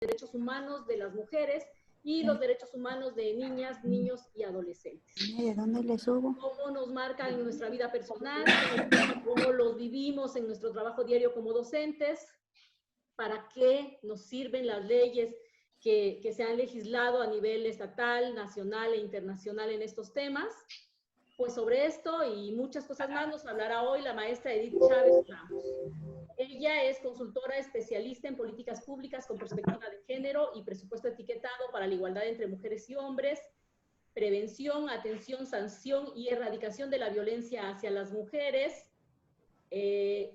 derechos humanos de las mujeres y los derechos humanos de niñas, niños y adolescentes. ¿De dónde le subo? Cómo nos marcan en nuestra vida personal, cómo los vivimos en nuestro trabajo diario como docentes, para qué nos sirven las leyes que se han legislado a nivel estatal, nacional e internacional en estos temas. Pues sobre esto y muchas cosas más nos hablará hoy la maestra Edith Chávez Ramos. Ella es consultora especialista en políticas públicas con perspectiva de género y presupuesto etiquetado para la igualdad entre mujeres y hombres, prevención, atención, sanción y erradicación de la violencia hacia las mujeres. Ella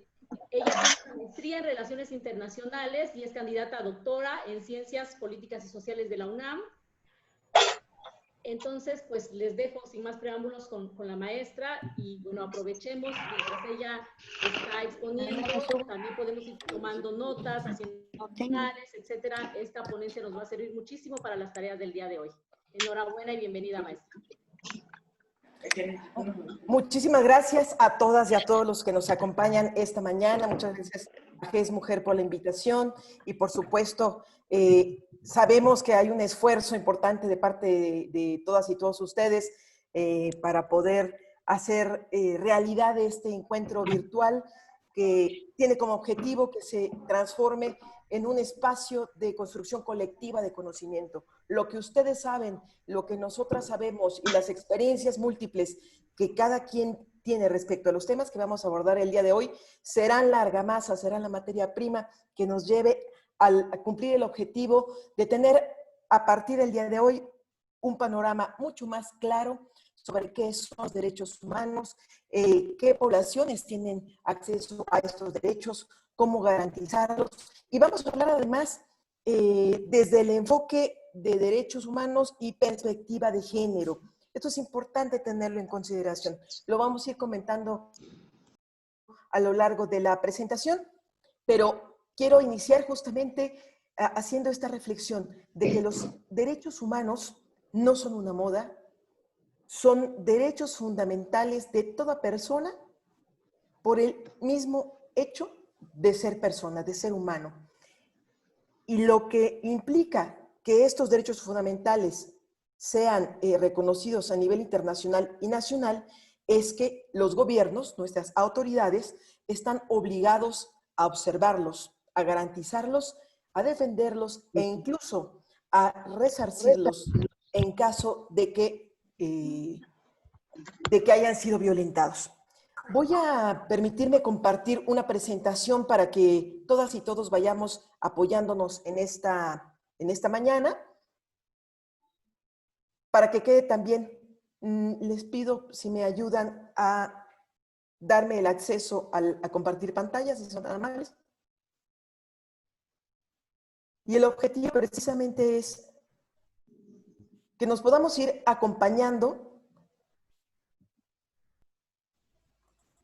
tiene una maestría en Relaciones Internacionales y es candidata a doctora en Ciencias Políticas y Sociales de la UNAM. Entonces, pues les dejo sin más preámbulos con la maestra y bueno, aprovechemos mientras ella está exponiendo, también podemos ir tomando notas, haciendo planes, etcétera. Esta ponencia nos va a servir muchísimo para las tareas del día de hoy. Enhorabuena y bienvenida, maestra. Muchísimas gracias a todas y a todos los que nos acompañan esta mañana. Muchas gracias a GES Mujer por la invitación y por supuesto sabemos que hay un esfuerzo importante de parte de todas y todos ustedes para poder hacer realidad este encuentro virtual que tiene como objetivo que se transforme en un espacio de construcción colectiva de conocimiento. Lo que ustedes saben, lo que nosotras sabemos y las experiencias múltiples que cada quien tiene respecto a los temas que vamos a abordar el día de hoy serán la argamasa, serán la materia prima que nos lleve a cumplir el objetivo de tener a partir del día de hoy un panorama mucho más claro sobre qué son los derechos humanos, qué poblaciones tienen acceso a estos derechos, cómo garantizarlos. Y vamos a hablar además desde el enfoque de derechos humanos y perspectiva de género. Esto es importante tenerlo en consideración. Lo vamos a ir comentando a lo largo de la presentación, pero quiero iniciar justamente haciendo esta reflexión de que los derechos humanos no son una moda, son derechos fundamentales de toda persona por el mismo hecho de ser persona, de ser humano. Y lo que implica que estos derechos fundamentales sean reconocidos a nivel internacional y nacional es que los gobiernos, nuestras autoridades, están obligados a observarlos, a garantizarlos, a defenderlos e incluso a resarcirlos en caso de que hayan sido violentados. Voy a permitirme compartir una presentación para que todas y todos vayamos apoyándonos en esta mañana. Para que quede también, les pido si me ayudan a darme el acceso a compartir pantallas, si son tan amables. Y el objetivo precisamente es que nos podamos ir acompañando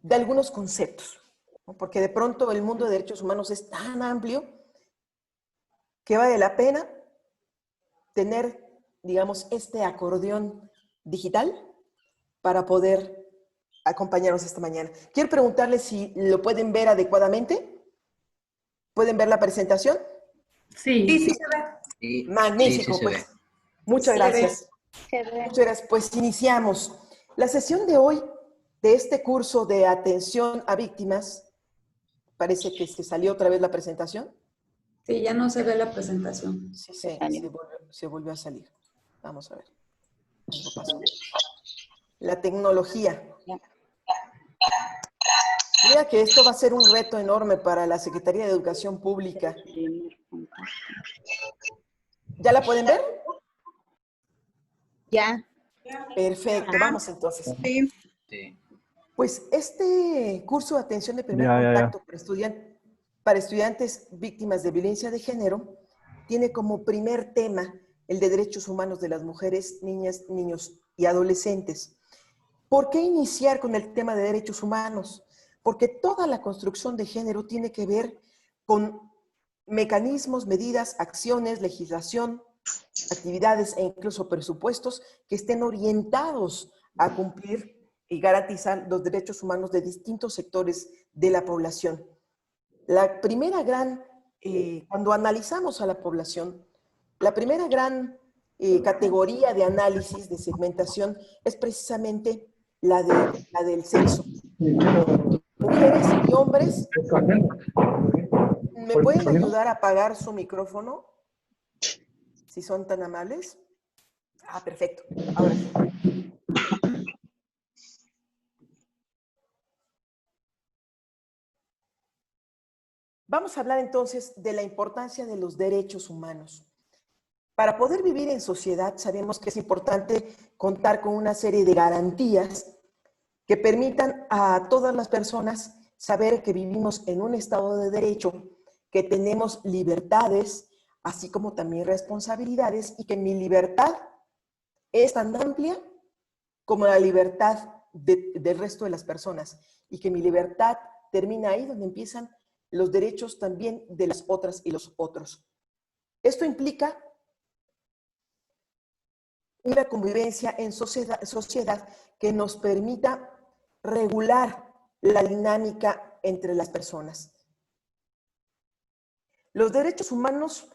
de algunos conceptos, ¿no? Porque de pronto el mundo de derechos humanos es tan amplio que vale la pena tener, digamos, este acordeón digital para poder acompañarnos esta mañana. Quiero preguntarles si lo pueden ver adecuadamente. ¿Pueden ver la presentación? Sí. Sí, sí se ve. Sí. Magnífico, Sí, sí pues. Muchas gracias. Muchas gracias. Pues iniciamos. La sesión de hoy de este curso de atención a víctimas, parece que se salió otra vez la presentación. Sí, ya no se ve la presentación. Sí, se volvió a salir. Vamos a ver. Algo pasó. La tecnología. Mira que esto va a ser un reto enorme para la Secretaría de Educación Pública. ¿Ya la pueden ver? Ya. Perfecto, vamos entonces. Sí. Pues este curso de atención de primer contacto para estudiantes víctimas de violencia de género tiene como primer tema el de derechos humanos de las mujeres, niñas, niños y adolescentes. ¿Por qué iniciar con el tema de derechos humanos? Porque toda la construcción de género tiene que ver con mecanismos, medidas, acciones, legislación, actividades e incluso presupuestos que estén orientados a cumplir y garantizar los derechos humanos de distintos sectores de la población. La primera gran cuando analizamos a la población, la primera gran categoría de análisis, de segmentación, es precisamente la del sexo. Mujeres y hombres, ¿me pueden ayudar a apagar su micrófono? Si son tan amables. Ah, perfecto. Ahora sí. Vamos a hablar entonces de la importancia de los derechos humanos. Para poder vivir en sociedad, sabemos que es importante contar con una serie de garantías que permitan a todas las personas saber que vivimos en un estado de derecho, que tenemos libertades, así como también responsabilidades, y que mi libertad es tan amplia como la libertad del resto de las personas, y que mi libertad termina ahí donde empiezan los derechos también de las otras y los otros. Esto implica una convivencia en sociedad que nos permita regular la dinámica entre las personas. Los derechos humanos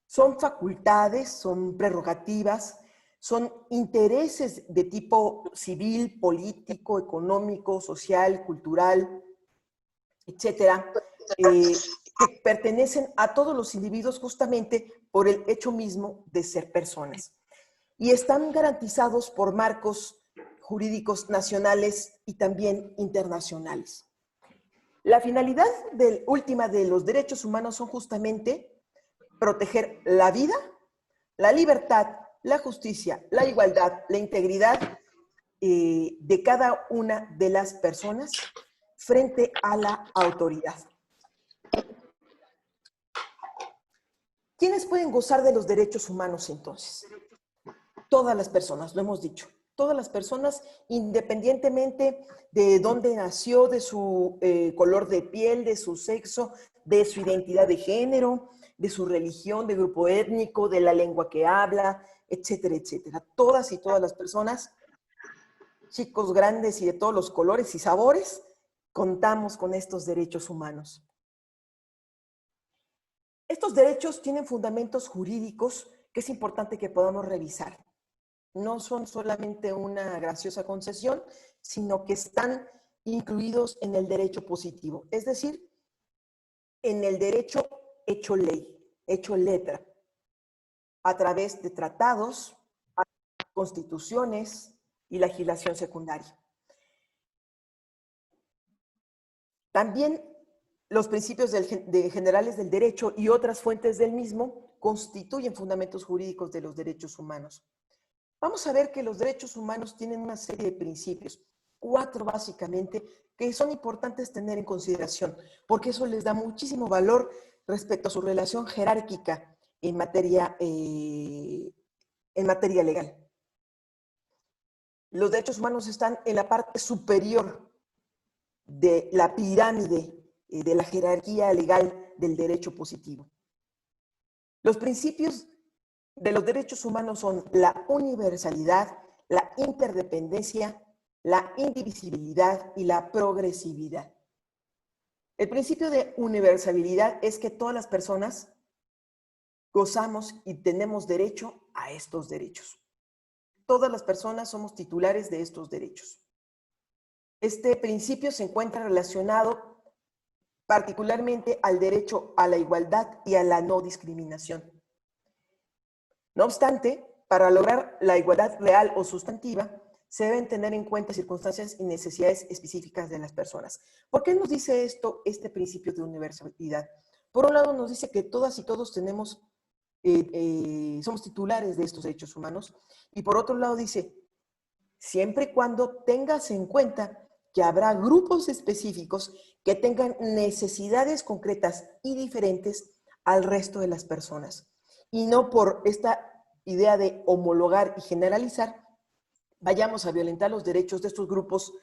son facultades, son prerrogativas, son intereses de tipo civil, político, económico, social, cultural, etcétera, que pertenecen a todos los individuos justamente por el hecho mismo de ser personas. Y están garantizados por marcos jurídicos nacionales y también internacionales. La finalidad última de los derechos humanos son justamente proteger la vida, la libertad, la justicia, la igualdad, la integridad de cada una de las personas frente a la autoridad. ¿Quiénes pueden gozar de los derechos humanos entonces? Todas las personas, lo hemos dicho. Todas las personas, independientemente de dónde nació, de su color de piel, de su sexo, de su identidad de género, de su religión, de grupo étnico, de la lengua que habla, etcétera, etcétera. Todas y todas las personas, chicos, grandes y de todos los colores y sabores, contamos con estos derechos humanos. Estos derechos tienen fundamentos jurídicos que es importante que podamos revisar. No son solamente una graciosa concesión, sino que están incluidos en el derecho positivo, es decir, en el derecho hecho ley, hecho letra, a través de tratados, constituciones y legislación secundaria. También los principios generales del derecho y otras fuentes del mismo constituyen fundamentos jurídicos de los derechos humanos. Vamos a ver que los derechos humanos tienen una serie de principios, 4 básicamente, que son importantes tener en consideración, porque eso les da muchísimo valor respecto a su relación jerárquica en materia legal. Los derechos humanos están en la parte superior de la pirámide de la jerarquía legal del derecho positivo. Los principios de los derechos humanos son la universalidad, la interdependencia, la indivisibilidad y la progresividad. El principio de universalidad es que todas las personas gozamos y tenemos derecho a estos derechos. Todas las personas somos titulares de estos derechos. Este principio se encuentra relacionado particularmente al derecho a la igualdad y a la no discriminación. No obstante, para lograr la igualdad real o sustantiva, se deben tener en cuenta circunstancias y necesidades específicas de las personas. ¿Por qué nos dice esto, este principio de universalidad? Por un lado nos dice que todas y todos tenemos, somos titulares de estos derechos humanos, y por otro lado dice, siempre y cuando tengas en cuenta que habrá grupos específicos que tengan necesidades concretas y diferentes al resto de las personas. Y no por esta idea de homologar y generalizar, vayamos a violentar los derechos de estos grupos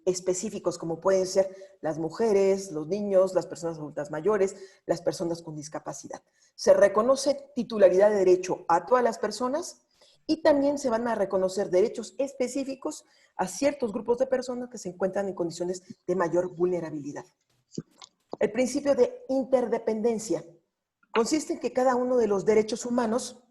específicos, como pueden ser las mujeres, los niños, las personas adultas mayores, las personas con discapacidad. Se reconoce titularidad de derecho a todas las personas y también se van a reconocer derechos específicos a ciertos grupos de personas que se encuentran en condiciones de mayor vulnerabilidad. El principio de interdependencia consiste en que cada uno de los derechos humanos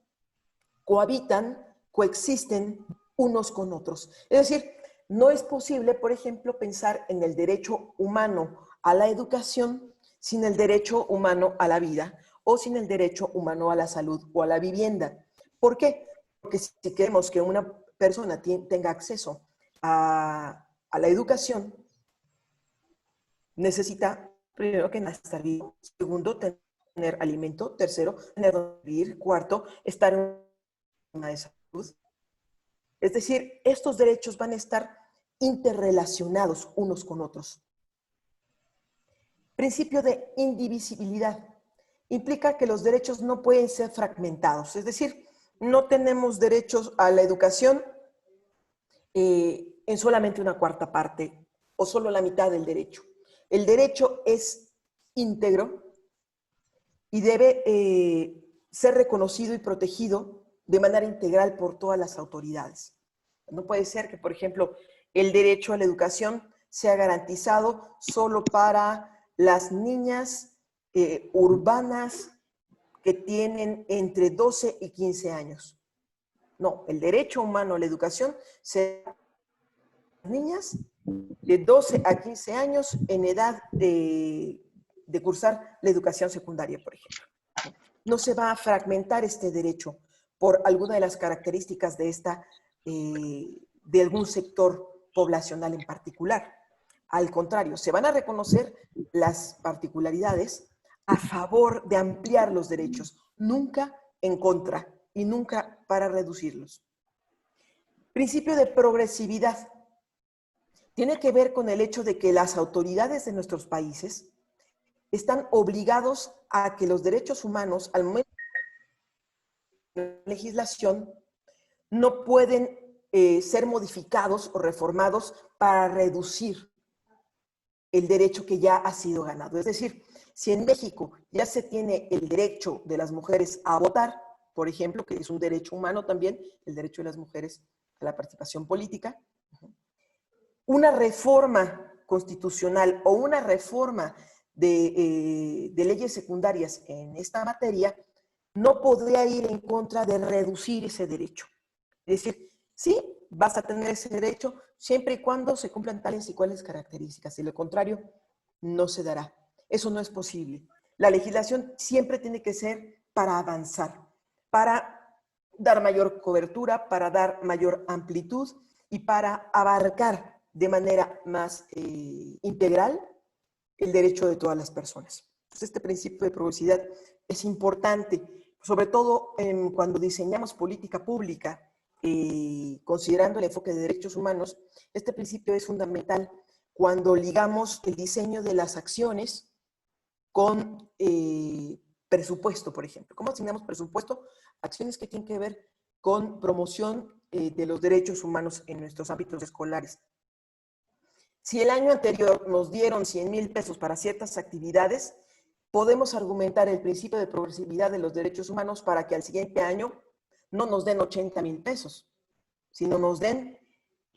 cohabitan, coexisten unos con otros. Es decir, no es posible, por ejemplo, pensar en el derecho humano a la educación sin el derecho humano a la vida o sin el derecho humano a la salud o a la vivienda. ¿Por qué? Porque si queremos que una persona tenga acceso a la educación, necesita, primero que nada, estar vivo. Segundo, tener alimento. Tercero, tener donde vivir. Cuarto, estar en una de salud. Es decir, estos derechos van a estar interrelacionados unos con otros. Principio de indivisibilidad. Implica que los derechos no pueden ser fragmentados. Es decir, no tenemos derechos a la educación en solamente una cuarta parte o solo la mitad del derecho. El derecho es íntegro y debe ser reconocido y protegido de manera integral por todas las autoridades. No puede ser que, por ejemplo, el derecho a la educación sea garantizado solo para las niñas urbanas que tienen entre 12 y 15 años. No, el derecho humano a la educación se da a niñas de 12 a 15 años en edad de cursar la educación secundaria, por ejemplo. No se va a fragmentar este derecho por alguna de las características de algún sector poblacional en particular. Al contrario, se van a reconocer las particularidades a favor de ampliar los derechos, nunca en contra y nunca para reducirlos. Principio de progresividad. Tiene que ver con el hecho de que las autoridades de nuestros países están obligados a que los derechos humanos, al momento de la legislación, no pueden ser modificados o reformados para reducir el derecho que ya ha sido ganado. Es decir, si en México ya se tiene el derecho de las mujeres a votar, por ejemplo, que es un derecho humano también, el derecho de las mujeres a la participación política, una reforma constitucional o una reforma de leyes secundarias en esta materia no podría ir en contra de reducir ese derecho. Es decir, sí, vas a tener ese derecho siempre y cuando se cumplan tales y cuales características. De lo contrario, no se dará. Eso no es posible. La legislación siempre tiene que ser para avanzar, para dar mayor cobertura, para dar mayor amplitud y para abarcar de manera más integral el derecho de todas las personas. Entonces, este principio de progresividad es importante, sobre todo cuando diseñamos política pública, considerando el enfoque de derechos humanos. Este principio es fundamental cuando ligamos el diseño de las acciones con presupuesto, por ejemplo. ¿Cómo asignamos presupuesto? Acciones que tienen que ver con promoción de los derechos humanos en nuestros ámbitos escolares. Si el año anterior nos dieron 100,000 pesos para ciertas actividades, podemos argumentar el principio de progresividad de los derechos humanos para que al siguiente año no nos den 80,000 pesos, sino nos den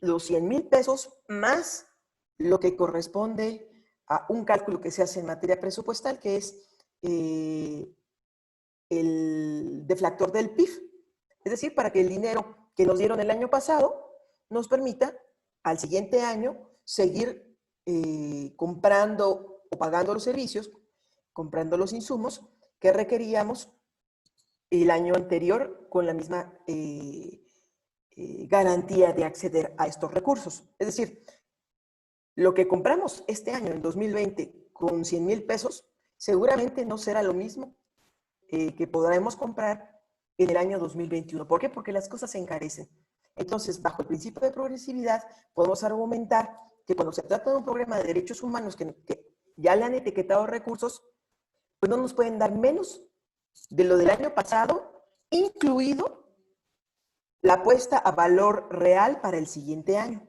los 100,000 pesos más lo que corresponde a un cálculo que se hace en materia presupuestal, que es el deflactor del PIB. Es decir, para que el dinero que nos dieron el año pasado nos permita al siguiente año seguir comprando o pagando los servicios, comprando los insumos que requeríamos el año anterior con la misma garantía de acceder a estos recursos. Es decir, lo que compramos este año, en 2020, con 100,000 pesos, seguramente no será lo mismo que podremos comprar en el año 2021. ¿Por qué? Porque las cosas se encarecen. Entonces, bajo el principio de progresividad, podemos argumentar que cuando se trata de un problema de derechos humanos que ya le han etiquetado recursos, pues no nos pueden dar menos de lo del año pasado, incluido la apuesta a valor real para el siguiente año.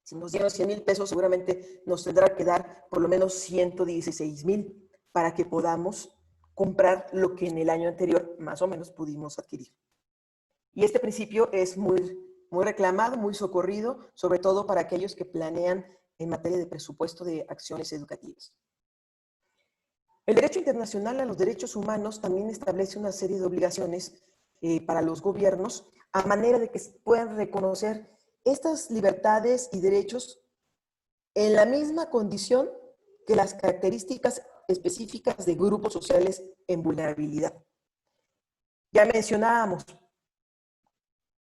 Si nos dieron 100,000 pesos, seguramente nos tendrá que dar por lo menos 116,000 para que podamos comprar lo que en el año anterior más o menos pudimos adquirir. Y este principio es muy reclamado, muy socorrido, sobre todo para aquellos que planean en materia de presupuesto de acciones educativas. El derecho internacional a los derechos humanos también establece una serie de obligaciones para los gobiernos a manera de que puedan reconocer estas libertades y derechos en la misma condición que las características específicas de grupos sociales en vulnerabilidad. Ya mencionábamos,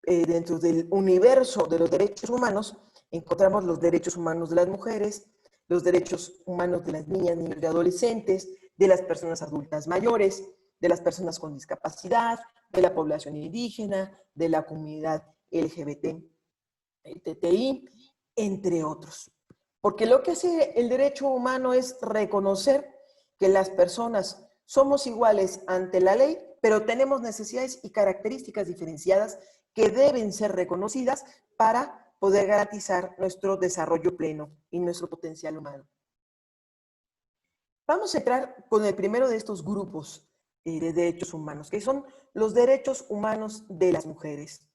dentro del universo de los derechos humanos, encontramos los derechos humanos de las mujeres, los derechos humanos de las niñas, niños y adolescentes, de las personas adultas mayores, de las personas con discapacidad, de la población indígena, de la comunidad LGBT, TTI, entre otros. Porque lo que hace el derecho humano es reconocer que las personas somos iguales ante la ley, pero tenemos necesidades y características diferenciadas que deben ser reconocidas para poder garantizar nuestro desarrollo pleno y nuestro potencial humano. Vamos a entrar con el primero de estos grupos de derechos humanos, que son los derechos humanos de las mujeres.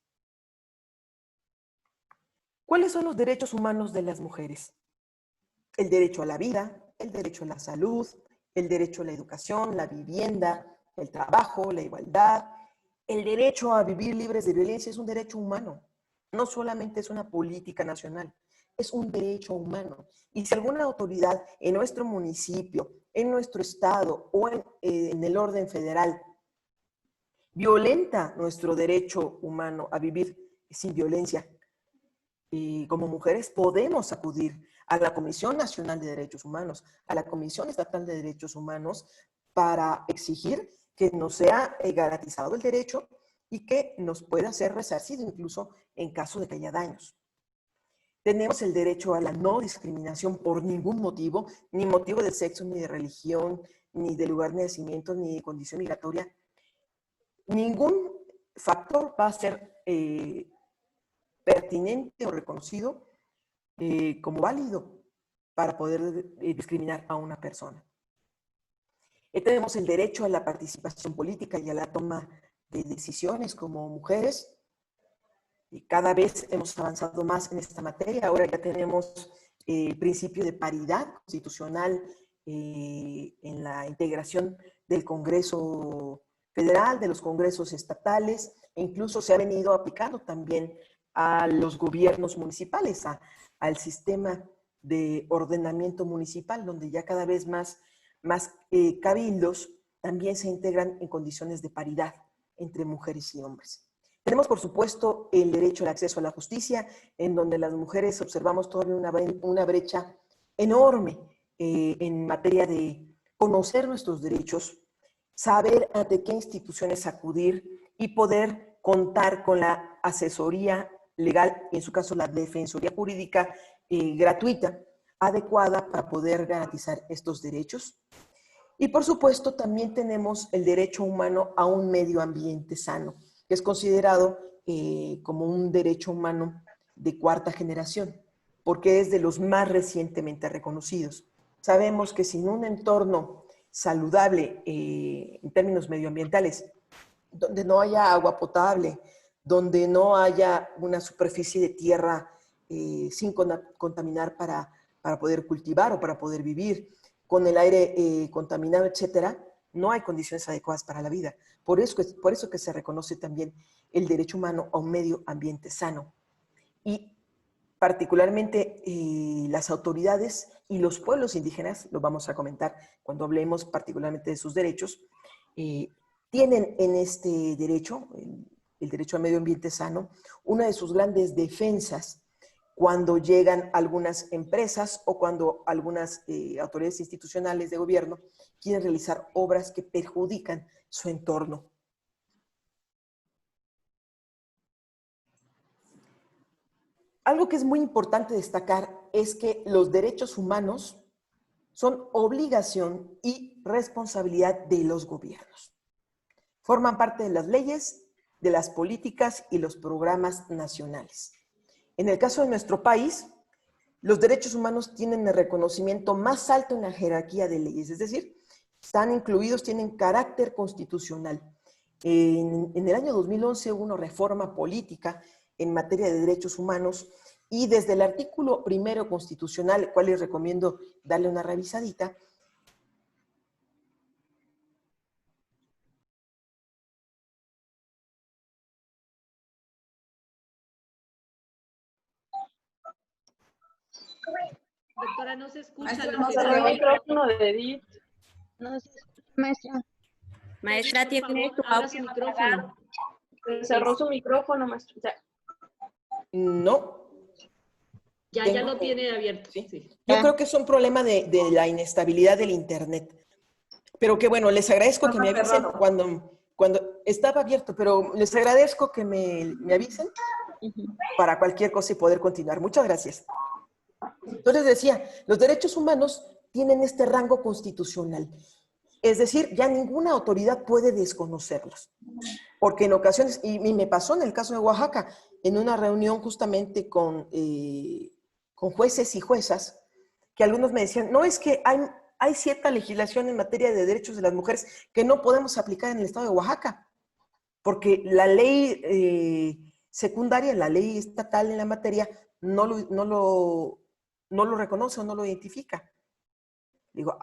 ¿Cuáles son los derechos humanos de las mujeres? El derecho a la vida, el derecho a la salud, el derecho a la educación, la vivienda, el trabajo, la igualdad. El derecho a vivir libres de violencia es un derecho humano. No solamente es una política nacional, es un derecho humano. Y si alguna autoridad en nuestro municipio, en nuestro estado o en el orden federal violenta nuestro derecho humano a vivir sin violencia, y como mujeres podemos acudir a la Comisión Nacional de Derechos Humanos, a la Comisión Estatal de Derechos Humanos, para exigir que nos sea garantizado el derecho y que nos pueda ser resarcido incluso en caso de que haya daños. Tenemos el derecho a la no discriminación por ningún motivo, ni motivo de sexo, ni de religión, ni de lugar de nacimiento, ni de condición migratoria. Ningún factor va a ser pertinente o reconocido como válido para poder discriminar a una persona. Tenemos el derecho a la participación política y a la toma de decisiones como mujeres. Y cada vez hemos avanzado más en esta materia. Ahora ya tenemos el principio de paridad constitucional en la integración del Congreso Federal, de los congresos estatales, e incluso se ha venido aplicando también a los gobiernos municipales, al sistema de ordenamiento municipal, donde ya cada vez más cabildos también se integran en condiciones de paridad entre mujeres y hombres. Tenemos, por supuesto, el derecho al acceso a la justicia, en donde las mujeres observamos todavía una brecha enorme en materia de conocer nuestros derechos, saber ante qué instituciones acudir y poder contar con la asesoría legal, y en su caso la defensoría jurídica gratuita, adecuada para poder garantizar estos derechos. Y por supuesto también tenemos el derecho humano a un medio ambiente sano, que es considerado como un derecho humano de cuarta generación, porque es de los más recientemente reconocidos. Sabemos que sin un entorno saludable en términos medioambientales, donde no haya agua potable, donde no haya una superficie de tierra sin contaminar para poder cultivar o para poder vivir, con el aire contaminado, etcétera, no hay condiciones adecuadas para la vida. Por eso que se reconoce también el derecho humano a un medio ambiente sano. Y particularmente las autoridades y los pueblos indígenas, lo vamos a comentar cuando hablemos particularmente de sus derechos, tienen en este derecho, el derecho al medio ambiente sano, una de sus grandes defensas cuando llegan algunas empresas o cuando algunas autoridades institucionales de gobierno quieren realizar obras que perjudican su entorno. Algo que es muy importante destacar es que los derechos humanos son obligación y responsabilidad de los gobiernos. Forman parte de las leyes, de las políticas y los programas nacionales. En el caso de nuestro país, los derechos humanos tienen el reconocimiento más alto en la jerarquía de leyes, es decir, están incluidos, tienen carácter constitucional. En el año 2011 hubo una reforma política en materia de derechos humanos y desde el artículo 1 constitucional, el cual les recomiendo darle una revisadita, Doctora, no se escucha. Maestra, lo no que se dice. ve. El micrófono de Edith. No se escucha, maestra. Maestra, Por tiene favor, tu abra audio su apagado. micrófono. Cerró su micrófono, maestro. O sea, No. Ya Tengo lo que- tiene abierto. ¿sí? Sí. Yo creo que es un problema de la inestabilidad del Internet. Pero que bueno, les agradezco que me Estaba avisen cerrado. cuando estaba abierto, pero les agradezco que me avisen para cualquier cosa y poder continuar. Muchas gracias. Entonces decía, los derechos humanos tienen este rango constitucional. Es decir, ya ninguna autoridad puede desconocerlos. Porque en ocasiones, y me pasó en el caso de Oaxaca, en una reunión justamente con jueces y juezas, que algunos me decían, no, es que hay cierta legislación en materia de derechos de las mujeres que no podemos aplicar en el estado de Oaxaca, porque la ley secundaria, la ley estatal en la materia, no lo reconoce o no lo identifica. Digo,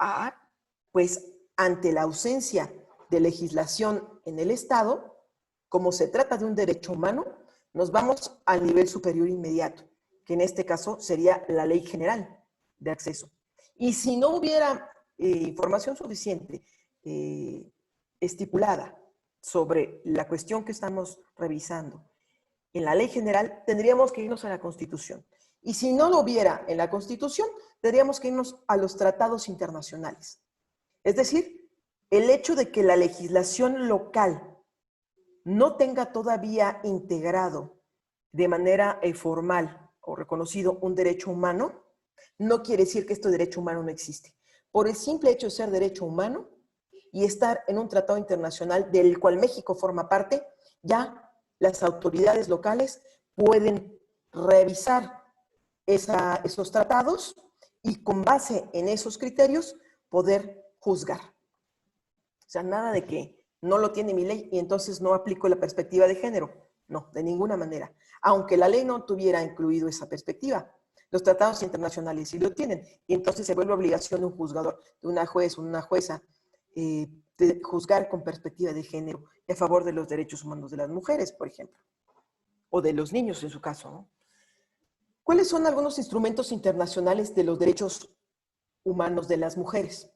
pues ante la ausencia de legislación en el estado, como se trata de un derecho humano, nos vamos al nivel superior inmediato, que en este caso sería la Ley General de Acceso. Y si no hubiera información suficiente estipulada sobre la cuestión que estamos revisando en la Ley General, tendríamos que irnos a la Constitución. Y si no lo hubiera en la Constitución, tendríamos que irnos a los tratados internacionales. Es decir, el hecho de que la legislación local no tenga todavía integrado de manera formal o reconocido un derecho humano, no quiere decir que este derecho humano no existe. Por el simple hecho de ser derecho humano y estar en un tratado internacional del cual México forma parte, ya las autoridades locales pueden revisar esos tratados y con base en esos criterios poder juzgar. O sea, nada de que no lo tiene mi ley y entonces no aplico la perspectiva de género. No, de ninguna manera. Aunque la ley no tuviera incluido esa perspectiva, los tratados internacionales sí lo tienen. Y entonces se vuelve obligación de un juzgador, de una juez o una jueza, de juzgar con perspectiva de género y a favor de los derechos humanos de las mujeres, por ejemplo. O de los niños, en su caso, ¿no? ¿Cuáles son algunos instrumentos internacionales de los derechos humanos de las mujeres?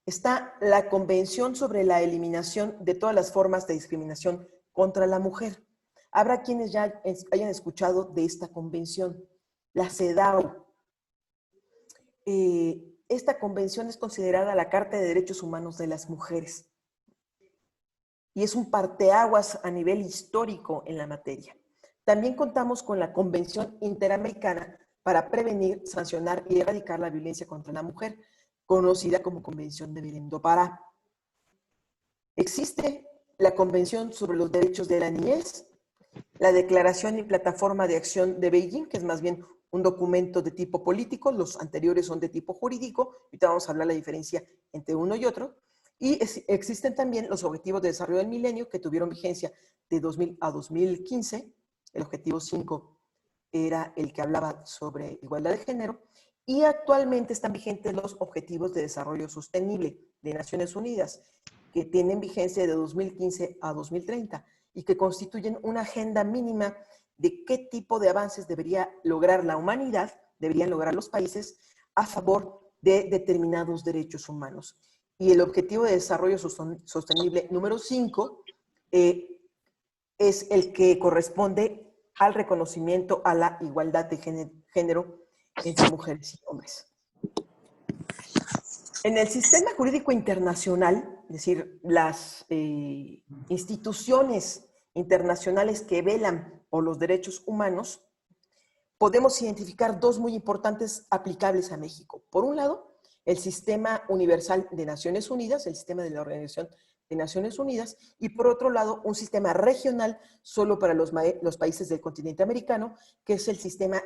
Está la Convención sobre la Eliminación de todas las formas de discriminación contra la mujer. Habrá quienes ya hayan escuchado de esta convención, la CEDAW. Esta convención es considerada la Carta de Derechos Humanos de las Mujeres y es un parteaguas a nivel histórico en la materia. También contamos con la Convención Interamericana para prevenir, sancionar y erradicar la violencia contra la mujer, conocida como Convención de Belém do Pará. Existe la Convención sobre los Derechos de la Niñez, la Declaración y Plataforma de Acción de Beijing, que es más bien un documento de tipo político, los anteriores son de tipo jurídico, ahorita vamos a hablar la diferencia entre uno y otro, y existen también los Objetivos de Desarrollo del Milenio, que tuvieron vigencia de 2000 a 2015, el objetivo 5 era el que hablaba sobre igualdad de género, y actualmente están vigentes los Objetivos de Desarrollo Sostenible de Naciones Unidas, que tienen vigencia de 2015 a 2030 y que constituyen una agenda mínima de qué tipo de avances debería lograr la humanidad, deberían lograr los países a favor de determinados derechos humanos. Y el Objetivo de Desarrollo Sostenible número 5 es el que corresponde al reconocimiento a la igualdad de género entre mujeres y hombres. En el sistema jurídico internacional, es decir, las instituciones internacionales que velan por los derechos humanos, podemos identificar dos muy importantes aplicables a México. Por un lado, el Sistema Universal de Naciones Unidas, el sistema de la Organización de Naciones Unidas, y por otro lado, un sistema regional solo para los países del continente americano, que es el Sistema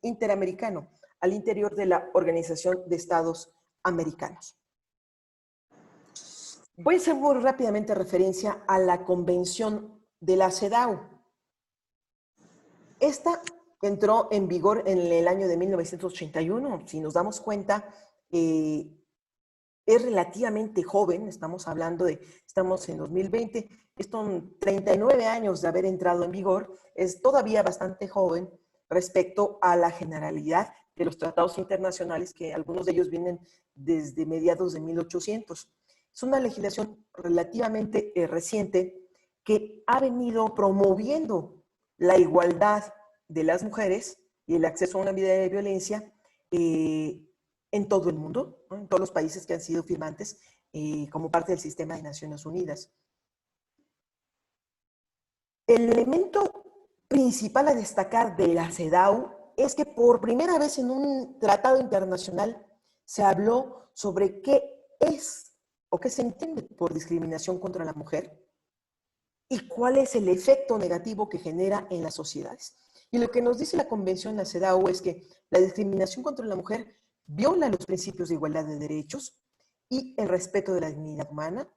Interamericano, al interior de la Organización de Estados Americanos. Voy a hacer muy rápidamente referencia a la Convención de la CEDAW. Esta entró en vigor en el año de 1981. Si nos damos cuenta, es relativamente joven, estamos en 2020, son 39 años de haber entrado en vigor, es todavía bastante joven respecto a la generalidad de los tratados internacionales, que algunos de ellos vienen desde mediados de 1800. Es una legislación relativamente reciente que ha venido promoviendo la igualdad de las mujeres y el acceso a una vida de violencia en todo el mundo, ¿no? En todos los países que han sido firmantes como parte del sistema de Naciones Unidas. El elemento principal a destacar de la CEDAW es que por primera vez en un tratado internacional se habló sobre qué es o qué se entiende por discriminación contra la mujer y cuál es el efecto negativo que genera en las sociedades. Y lo que nos dice la Convención de la CEDAW es que la discriminación contra la mujer viola los principios de igualdad de derechos y el respeto de la dignidad humana,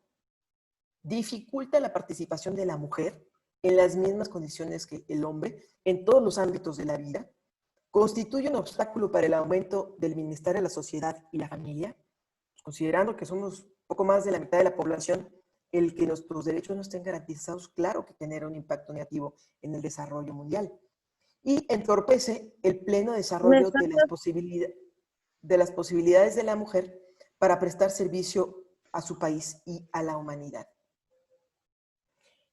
dificulta la participación de la mujer en las mismas condiciones que el hombre en todos los ámbitos de la vida, constituye un obstáculo para el aumento del bienestar de la sociedad y la familia, considerando que somos poco más de la mitad de la población, el que nuestros derechos no estén garantizados, claro que genera un impacto negativo en el desarrollo mundial. Y entorpece el pleno desarrollo de las posibilidades de la mujer para prestar servicio a su país y a la humanidad.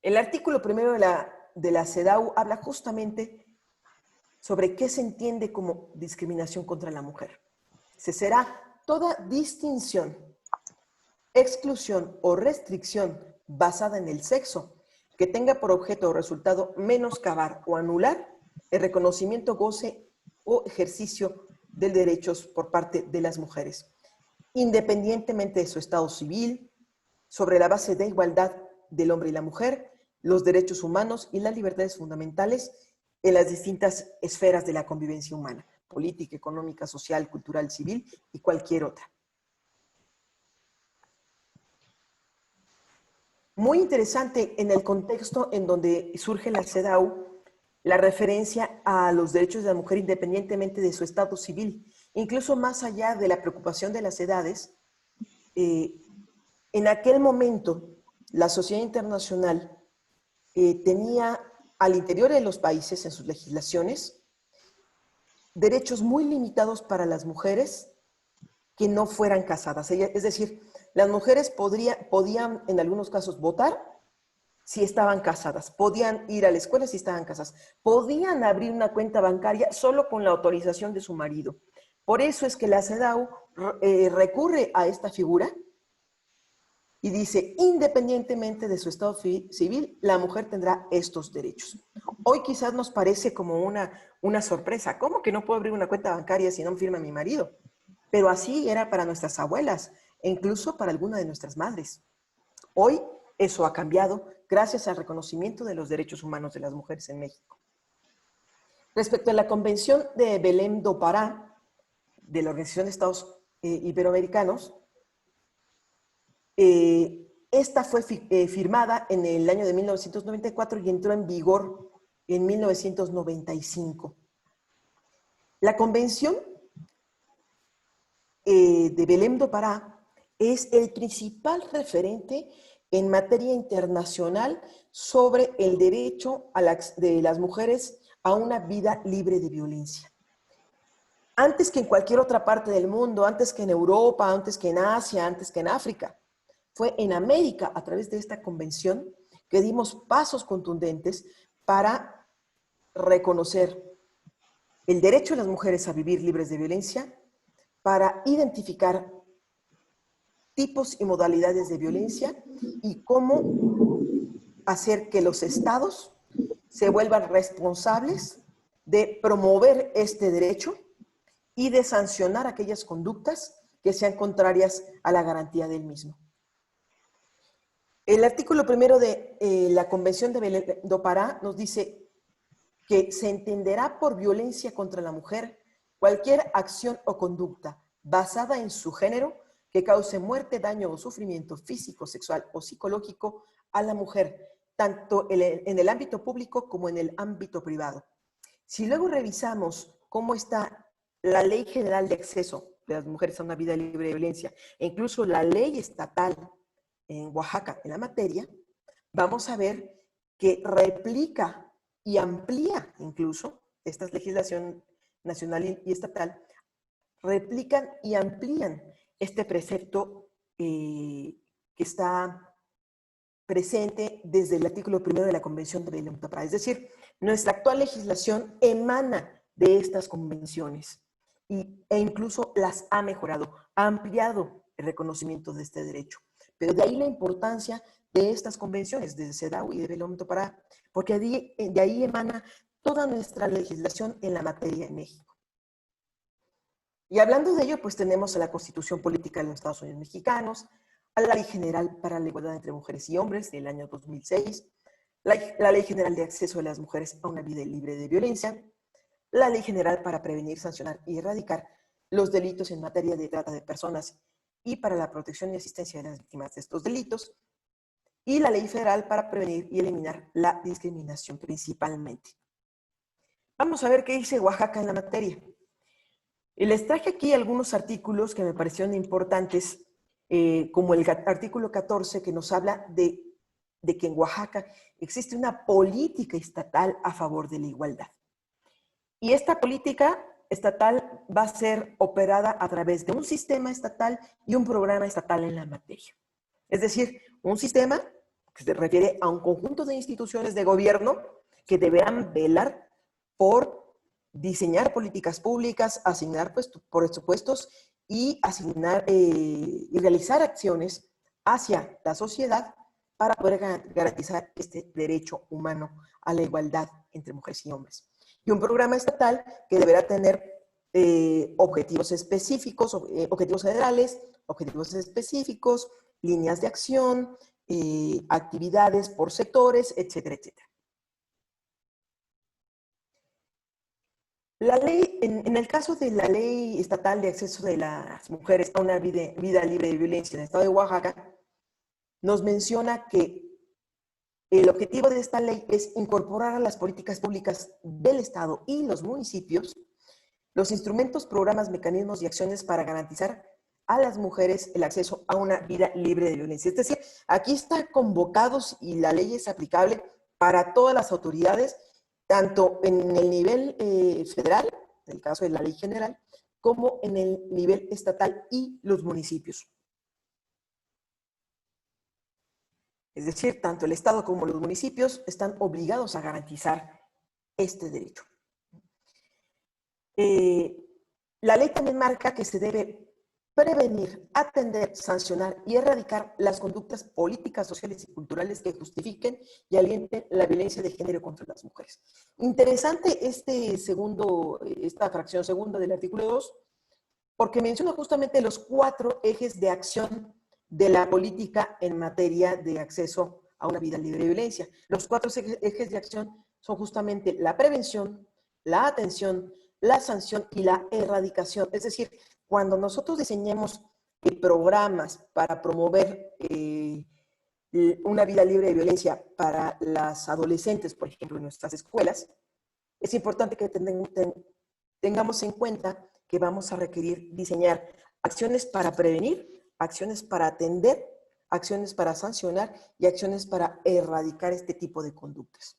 El artículo primero de la CEDAW habla justamente sobre qué se entiende como discriminación contra la mujer. Se será toda distinción, exclusión o restricción basada en el sexo que tenga por objeto o resultado menoscabar o anular el reconocimiento, goce o ejercicio de derechos por parte de las mujeres, independientemente de su estado civil, sobre la base de igualdad del hombre y la mujer, los derechos humanos y las libertades fundamentales en las distintas esferas de la convivencia humana, política, económica, social, cultural, civil y cualquier otra. Muy interesante en el contexto en donde surge la CEDAW, la referencia a los derechos de la mujer independientemente de su estado civil, incluso más allá de la preocupación de las edades. En aquel momento, la sociedad internacional tenía al interior de los países, en sus legislaciones, derechos muy limitados para las mujeres que no fueran casadas. Es decir, las mujeres podían en algunos casos votar si estaban casadas, podían ir a la escuela si estaban casadas, podían abrir una cuenta bancaria solo con la autorización de su marido. Por eso es que la CEDAW recurre a esta figura y dice, independientemente de su estado civil, la mujer tendrá estos derechos. Hoy quizás nos parece como una sorpresa. ¿Cómo que no puedo abrir una cuenta bancaria si no me firma mi marido? Pero así era para nuestras abuelas e incluso para alguna de nuestras madres. Hoy eso ha cambiado gracias al reconocimiento de los derechos humanos de las mujeres en México. Respecto a la Convención de Belém do Pará, de la Organización de Estados Iberoamericanos, esta fue firmada en el año de 1994 y entró en vigor en 1995. La Convención de Belém do Pará es el principal referente en materia internacional sobre el derecho de las mujeres a una vida libre de violencia. Antes que en cualquier otra parte del mundo, antes que en Europa, antes que en Asia, antes que en África, fue en América, a través de esta convención, que dimos pasos contundentes para reconocer el derecho de las mujeres a vivir libres de violencia, para identificar tipos y modalidades de violencia y cómo hacer que los estados se vuelvan responsables de promover este derecho y de sancionar aquellas conductas que sean contrarias a la garantía del mismo. El artículo primero de la Convención de Belém do Pará nos dice que se entenderá por violencia contra la mujer cualquier acción o conducta basada en su género que cause muerte, daño o sufrimiento físico, sexual o psicológico a la mujer, tanto en el ámbito público como en el ámbito privado. Si luego revisamos cómo está la Ley General de Acceso de las Mujeres a una Vida Libre de Violencia, e incluso la ley estatal en Oaxaca en la materia, vamos a ver que replica y amplía incluso esta legislación nacional y estatal replican y amplían este precepto que está presente desde el artículo 1 de la Convención de Belém do Pará. Es decir, nuestra actual legislación emana de estas convenciones e incluso las ha mejorado, ha ampliado el reconocimiento de este derecho. Pero de ahí la importancia de estas convenciones, de CEDAW y de Belém do Pará, porque de ahí emana toda nuestra legislación en la materia en México. Y hablando de ello, pues tenemos a la Constitución Política de los Estados Unidos Mexicanos, a la Ley General para la Igualdad entre Mujeres y Hombres del año 2006, la Ley General de Acceso de las Mujeres a una Vida Libre de Violencia, la Ley General para prevenir, sancionar y erradicar los delitos en materia de trata de personas y para la protección y asistencia de las víctimas de estos delitos, y la Ley Federal para prevenir y eliminar la discriminación principalmente. Vamos a ver qué dice Oaxaca en la materia. Y les traje aquí algunos artículos que me parecieron importantes, como el artículo 14, que nos habla de que en Oaxaca existe una política estatal a favor de la igualdad. Y esta política estatal va a ser operada a través de un sistema estatal y un programa estatal en la materia. Es decir, un sistema que se refiere a un conjunto de instituciones de gobierno que deberán velar por diseñar políticas públicas, asignar presupuestos y asignar y realizar acciones hacia la sociedad para poder garantizar este derecho humano a la igualdad entre mujeres y hombres. Y un programa estatal que deberá tener objetivos específicos, objetivos generales, objetivos específicos, líneas de acción, actividades por sectores, etcétera, etcétera. La ley, en el caso de la Ley Estatal de Acceso de las Mujeres a una vida libre de violencia en el estado de Oaxaca, nos menciona que el objetivo de esta ley es incorporar a las políticas públicas del estado y los municipios los instrumentos, programas, mecanismos y acciones para garantizar a las mujeres el acceso a una vida libre de violencia. Es decir, aquí están convocados y la ley es aplicable para todas las autoridades, tanto en el nivel federal, en el caso de la ley general, como en el nivel estatal y los municipios. Es decir, tanto el Estado como los municipios están obligados a garantizar este derecho. La ley también marca que se debe prevenir, atender, sancionar y erradicar las conductas políticas, sociales y culturales que justifiquen y alienten la violencia de género contra las mujeres. Interesante esta fracción segunda del artículo 2, porque menciona justamente los 4 ejes de acción de la política en materia de acceso a una vida libre de violencia. Los 4 ejes de acción son justamente la prevención, la atención, la sanción y la erradicación. Es decir, cuando nosotros diseñemos programas para promover una vida libre de violencia para las adolescentes, por ejemplo, en nuestras escuelas, es importante que tengamos en cuenta que vamos a requerir diseñar acciones para prevenir, acciones para atender, acciones para sancionar y acciones para erradicar este tipo de conductas.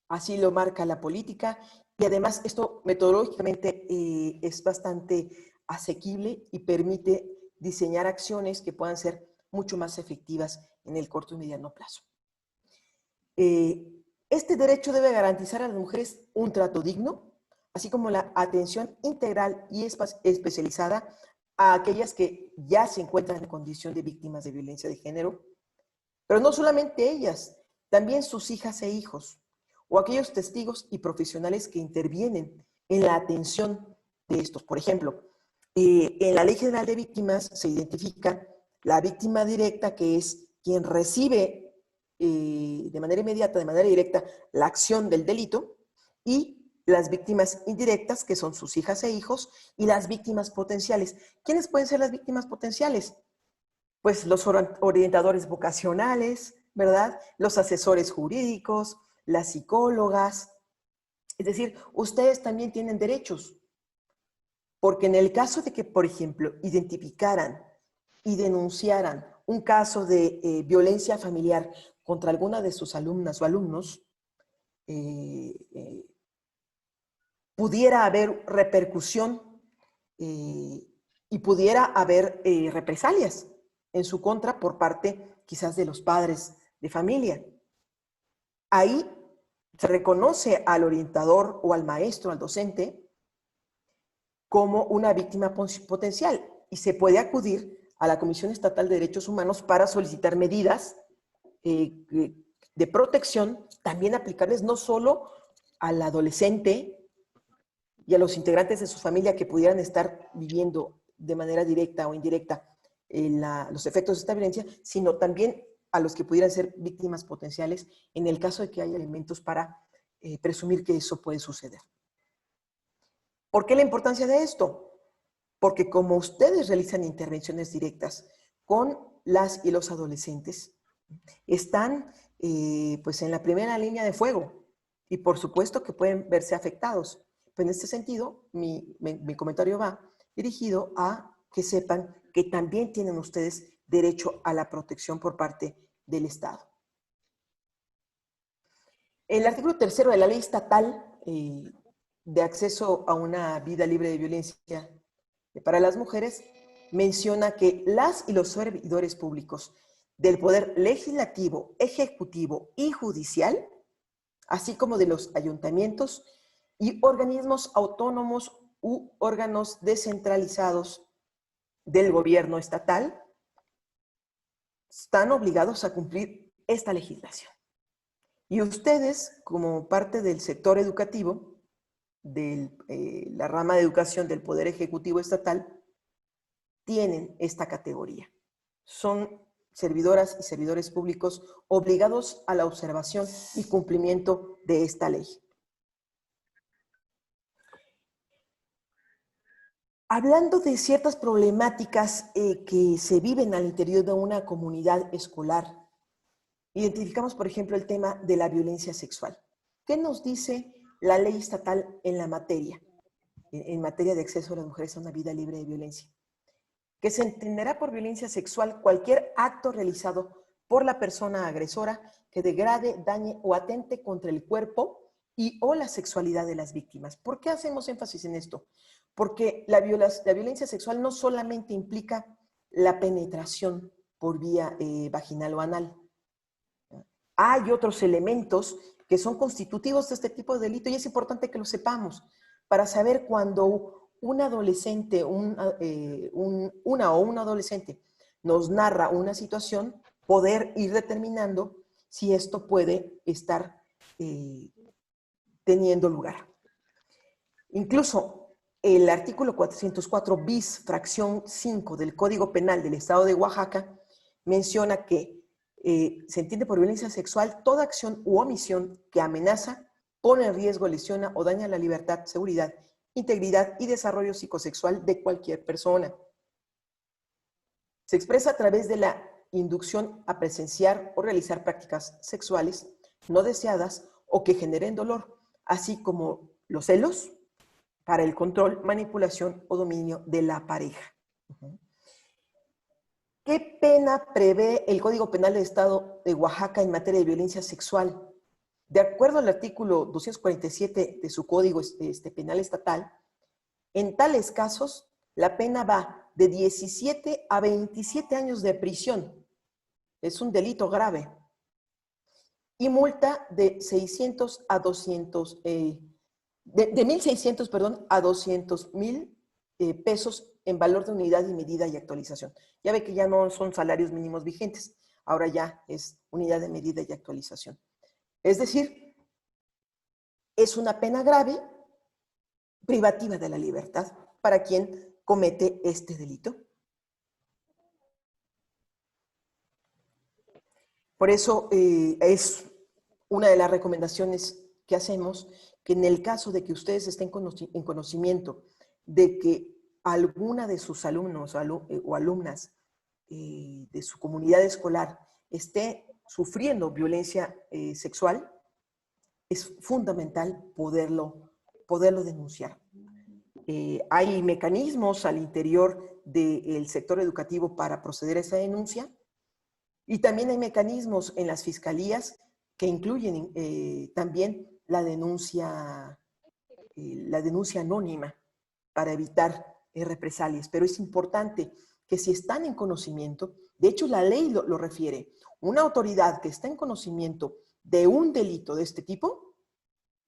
Así lo marca la política y además esto metodológicamente es bastante asequible y permite diseñar acciones que puedan ser mucho más efectivas en el corto y mediano plazo. Este derecho debe garantizar a las mujeres un trato digno, así como la atención integral y especializada a aquellas que ya se encuentran en condición de víctimas de violencia de género, pero no solamente ellas, también sus hijas e hijos, o aquellos testigos y profesionales que intervienen en la atención de estos. Por ejemplo, en la Ley General de Víctimas se identifica la víctima directa, que es quien recibe de manera inmediata, de manera directa, la acción del delito, y las víctimas indirectas, que son sus hijas e hijos, y las víctimas potenciales. ¿Quiénes pueden ser las víctimas potenciales? Pues los orientadores vocacionales, ¿verdad? Los asesores jurídicos, las psicólogas. Es decir, ustedes también tienen derechos, porque en el caso de que, por ejemplo, identificaran y denunciaran un caso de violencia familiar contra alguna de sus alumnas o alumnos, pudiera haber repercusión y pudiera haber represalias en su contra por parte quizás de los padres de familia. Ahí se reconoce al orientador o al maestro, al docente, como una víctima potencial y se puede acudir a la Comisión Estatal de Derechos Humanos para solicitar medidas de protección, también aplicables no solo al adolescente y a los integrantes de su familia que pudieran estar viviendo de manera directa o indirecta los efectos de esta violencia, sino también a los que pudieran ser víctimas potenciales en el caso de que haya elementos para presumir que eso puede suceder. ¿Por qué la importancia de esto? Porque como ustedes realizan intervenciones directas con las y los adolescentes, están pues en la primera línea de fuego y por supuesto que pueden verse afectados. Pero en este sentido, mi comentario va dirigido a que sepan que también tienen ustedes derecho a la protección por parte del Estado. El artículo 3 de la Ley Estatal de Acceso a una Vida Libre de Violencia para las Mujeres menciona que las y los servidores públicos del Poder Legislativo, Ejecutivo y Judicial, así como de los ayuntamientos y organismos autónomos u órganos descentralizados del gobierno estatal, están obligados a cumplir esta legislación. Y ustedes, como parte del sector educativo, de la rama de educación del Poder Ejecutivo Estatal, tienen esta categoría. Son servidoras y servidores públicos obligados a la observación y cumplimiento de esta ley. Hablando de ciertas problemáticas que se viven al interior de una comunidad escolar, identificamos, por ejemplo, el tema de la violencia sexual. ¿Qué nos dice la ley estatal en la materia, en materia de acceso de las mujeres a una vida libre de violencia? Que se entenderá por violencia sexual cualquier acto realizado por la persona agresora que degrade, dañe o atente contra el cuerpo y o la sexualidad de las víctimas. ¿Por qué hacemos énfasis en esto? Porque la violencia sexual no solamente implica la penetración por vía vaginal o anal. Hay otros elementos que son constitutivos de este tipo de delito y es importante que lo sepamos para saber cuando un adolescente, una o un adolescente nos narra una situación, poder ir determinando si esto puede estar teniendo lugar. Incluso el artículo 404 bis, fracción 5 del Código Penal del Estado de Oaxaca menciona que se entiende por violencia sexual toda acción u omisión que amenaza, pone en riesgo, lesiona o daña la libertad, seguridad, integridad y desarrollo psicosexual de cualquier persona. Se expresa a través de la inducción a presenciar o realizar prácticas sexuales no deseadas o que generen dolor, así como los celos para el control, manipulación o dominio de la pareja. ¿Qué pena prevé el Código Penal del Estado de Oaxaca en materia de violencia sexual? De acuerdo al artículo 247 de su Código Penal Estatal, en tales casos, la pena va de 17 a 27 años de prisión. Es un delito grave. Y multa de 600 a 200, de 1,600, perdón, a 200,000 pesos en valor de unidad y medida y actualización. Ya ve que ya no son salarios mínimos vigentes, ahora ya es unidad de medida y actualización. Es decir, es una pena grave, privativa de la libertad, para quien comete este delito. Por eso es una de las recomendaciones que hacemos, que en el caso de que ustedes estén en conocimiento de que alguna de sus alumnos o alumnas de su comunidad escolar esté sufriendo violencia sexual, es fundamental poderlo denunciar. Hay mecanismos al interior del sector educativo para proceder a esa denuncia y también hay mecanismos en las fiscalías que incluyen también la denuncia anónima para evitar represalias, pero es importante que si están en conocimiento, de hecho la ley lo refiere, una autoridad que está en conocimiento de un delito de este tipo,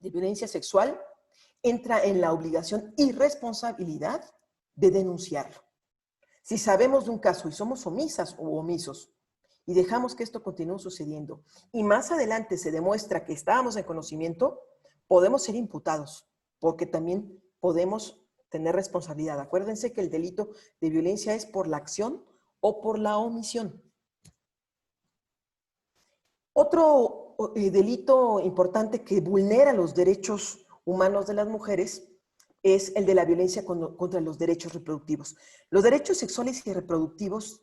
de violencia sexual, entra en la obligación y responsabilidad de denunciarlo. Si sabemos de un caso y somos omisas o omisos y dejamos que esto continúe sucediendo y más adelante se demuestra que estábamos en conocimiento, podemos ser imputados porque también podemos tener responsabilidad. Acuérdense que el delito de violencia es por la acción o por la omisión. Otro delito importante que vulnera los derechos humanos de las mujeres es el de la violencia contra los derechos reproductivos. Los derechos sexuales y reproductivos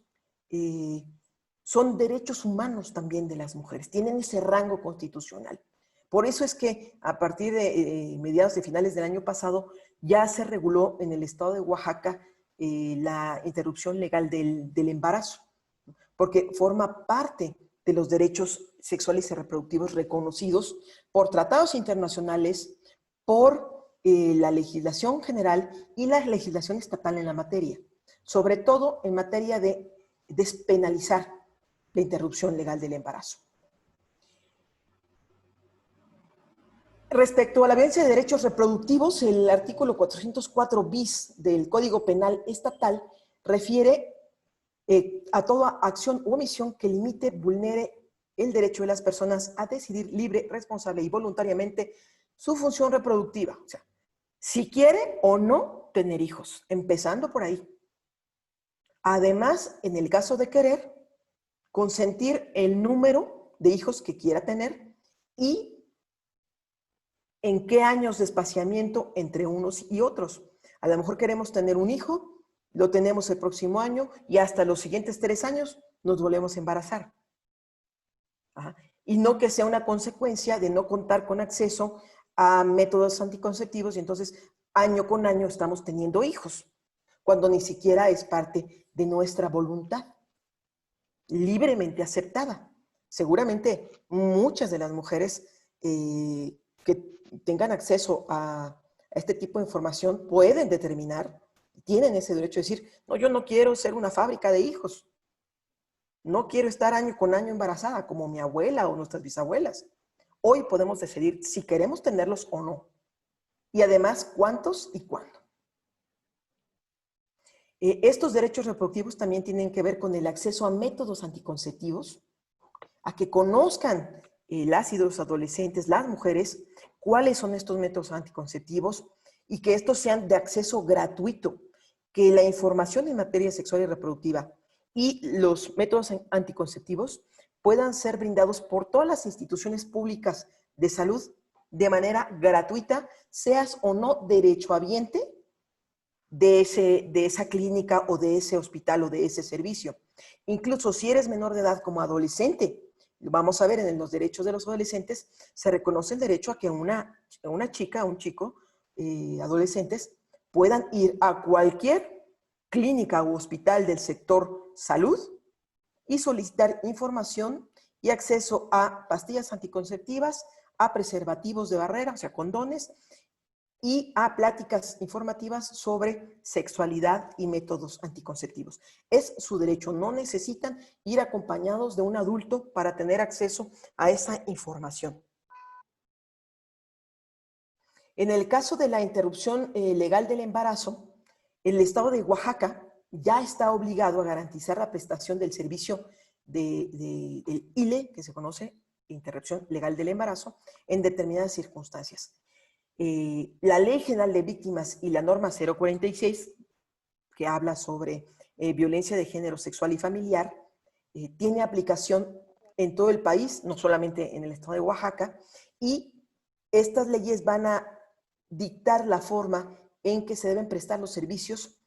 son derechos humanos también de las mujeres, tienen ese rango constitucional. Por eso es que a partir de mediados de finales del año pasado ya se reguló en el estado de Oaxaca la interrupción legal del embarazo, porque forma parte de los derechos sexuales y reproductivos reconocidos por tratados internacionales, por la legislación general y la legislación estatal en la materia, sobre todo en materia de despenalizar la interrupción legal del embarazo. Respecto a la violencia de derechos reproductivos, el artículo 404 bis del Código Penal Estatal refiere a toda acción u omisión que limite, vulnere el derecho de las personas a decidir libre, responsable y voluntariamente su función reproductiva. O sea, si quiere o no tener hijos, empezando por ahí. Además, en el caso de querer, consentir el número de hijos que quiera tener y en qué años de espaciamiento entre unos y otros. A lo mejor queremos tener un hijo, lo tenemos el próximo año y hasta los siguientes 3 años nos volvemos a embarazar. Ajá. Y no que sea una consecuencia de no contar con acceso a métodos anticonceptivos y entonces año con año estamos teniendo hijos, cuando ni siquiera es parte de nuestra voluntad, libremente aceptada. Seguramente muchas de las mujeres que tengan acceso a este tipo de información pueden determinar, tienen ese derecho de decir, no, yo no quiero ser una fábrica de hijos, no quiero estar año con año embarazada como mi abuela o nuestras bisabuelas. Hoy podemos decidir si queremos tenerlos o no. Y además, cuántos y cuándo. Estos derechos reproductivos también tienen que ver con el acceso a métodos anticonceptivos, a que conozcan las y los adolescentes, las mujeres, cuáles son estos métodos anticonceptivos y que estos sean de acceso gratuito, que la información en materia sexual y reproductiva y los métodos anticonceptivos puedan ser brindados por todas las instituciones públicas de salud de manera gratuita, seas o no derechohabiente de esa clínica o de ese hospital o de ese servicio. Incluso si eres menor de edad como adolescente, vamos a ver en los derechos de los adolescentes, se reconoce el derecho a que una chica, un chico, adolescentes, puedan ir a cualquier clínica u hospital del sector salud y solicitar información y acceso a pastillas anticonceptivas, a preservativos de barrera, o sea, condones, y a pláticas informativas sobre sexualidad y métodos anticonceptivos. Es su derecho, no necesitan ir acompañados de un adulto para tener acceso a esa información. En el caso de la interrupción legal del embarazo, el estado de Oaxaca ya está obligado a garantizar la prestación del servicio del ILE, que se conoce, interrupción legal del embarazo, en determinadas circunstancias. La Ley General de Víctimas y la norma 046, que habla sobre violencia de género sexual y familiar, tiene aplicación en todo el país, no solamente en el estado de Oaxaca, y estas leyes van a dictar la forma en que se deben prestar los servicios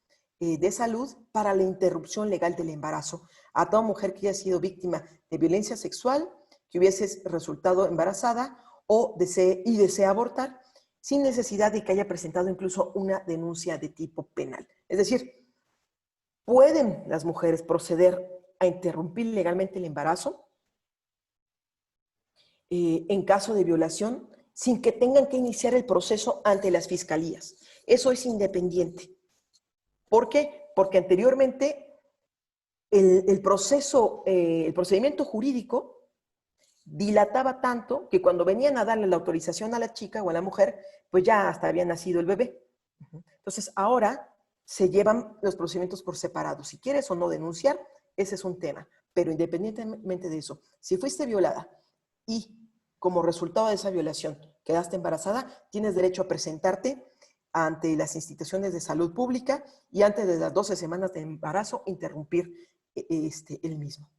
de salud para la interrupción legal del embarazo a toda mujer que haya sido víctima de violencia sexual, que hubiese resultado embarazada o desee abortar, sin necesidad de que haya presentado incluso una denuncia de tipo penal. Es decir, ¿pueden las mujeres proceder a interrumpir legalmente el embarazo en caso de violación sin que tengan que iniciar el proceso ante las fiscalías? Eso es independiente. ¿Por qué? Porque anteriormente el procedimiento jurídico dilataba tanto que cuando venían a darle la autorización a la chica o a la mujer, pues ya hasta había nacido el bebé. Entonces, ahora se llevan los procedimientos por separado. Si quieres o no denunciar, ese es un tema. Pero independientemente de eso, si fuiste violada y como resultado de esa violación quedaste embarazada, tienes derecho a presentarte ante las instituciones de salud pública y antes de las 12 semanas de embarazo interrumpir el mismo.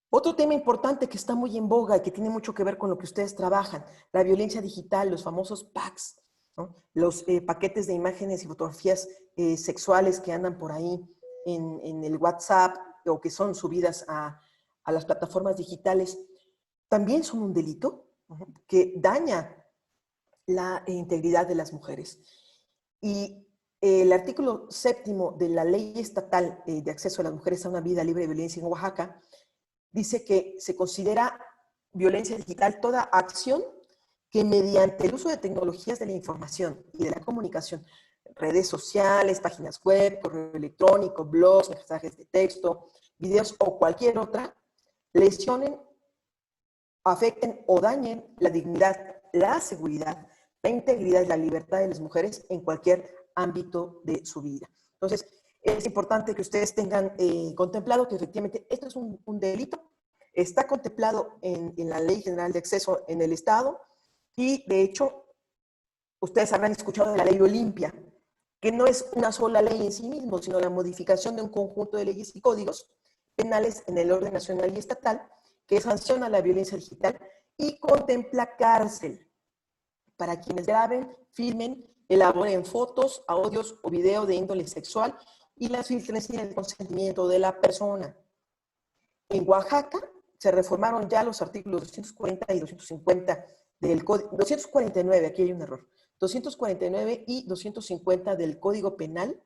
Otro tema importante que está muy en boga y que tiene mucho que ver con lo que ustedes trabajan, la violencia digital, los famosos PACs, ¿no? Los paquetes de imágenes y fotografías sexuales que andan por ahí en el WhatsApp o que son subidas a las plataformas digitales, también son un delito que daña la integridad de las mujeres. Y el artículo 7º de la Ley Estatal de Acceso a las Mujeres a una Vida Libre de Violencia en Oaxaca dice que se considera violencia digital toda acción que mediante el uso de tecnologías de la información y de la comunicación, redes sociales, páginas web, correo electrónico, blogs, mensajes de texto, videos o cualquier otra, lesionen, afecten o dañen la dignidad, la seguridad, la integridad y la libertad de las mujeres en cualquier ámbito de su vida. Entonces, es importante que ustedes tengan contemplado que efectivamente esto es un delito, está contemplado en la Ley General de Acceso en el Estado y, de hecho, ustedes habrán escuchado de la Ley Olimpia, que no es una sola ley en sí mismo, sino la modificación de un conjunto de leyes y códigos penales en el orden nacional y estatal que sanciona la violencia digital y contempla cárcel para quienes graben, filmen, elaboren fotos, audios o video de índole sexual y las filtren sin el consentimiento de la persona. En Oaxaca se reformaron ya los artículos 240 y 250 del Código, 249, aquí hay un error, 249 y 250 del Código Penal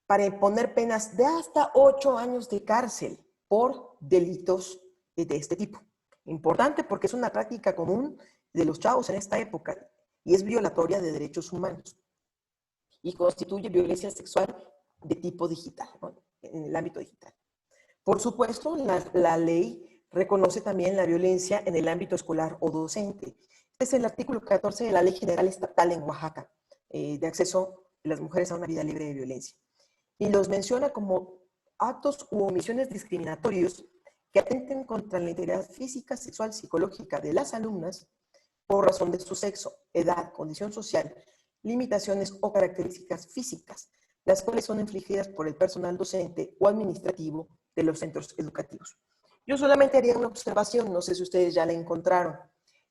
para imponer penas de hasta 8 años de cárcel por delitos de este tipo. Importante porque es una práctica común de los chavos en esta época y es violatoria de derechos humanos y constituye violencia sexual de tipo digital, ¿no? En el ámbito digital. Por supuesto, la ley reconoce también la violencia en el ámbito escolar o docente. Este es el artículo 14 de la Ley General Estatal en Oaxaca, de acceso de las mujeres a una vida libre de violencia. Y los menciona como actos u omisiones discriminatorios que atenten contra la integridad física, sexual, psicológica de las alumnas por razón de su sexo, edad, condición social, limitaciones o características físicas, las cuales son infligidas por el personal docente o administrativo de los centros educativos. Yo solamente haría una observación, no sé si ustedes ya la encontraron.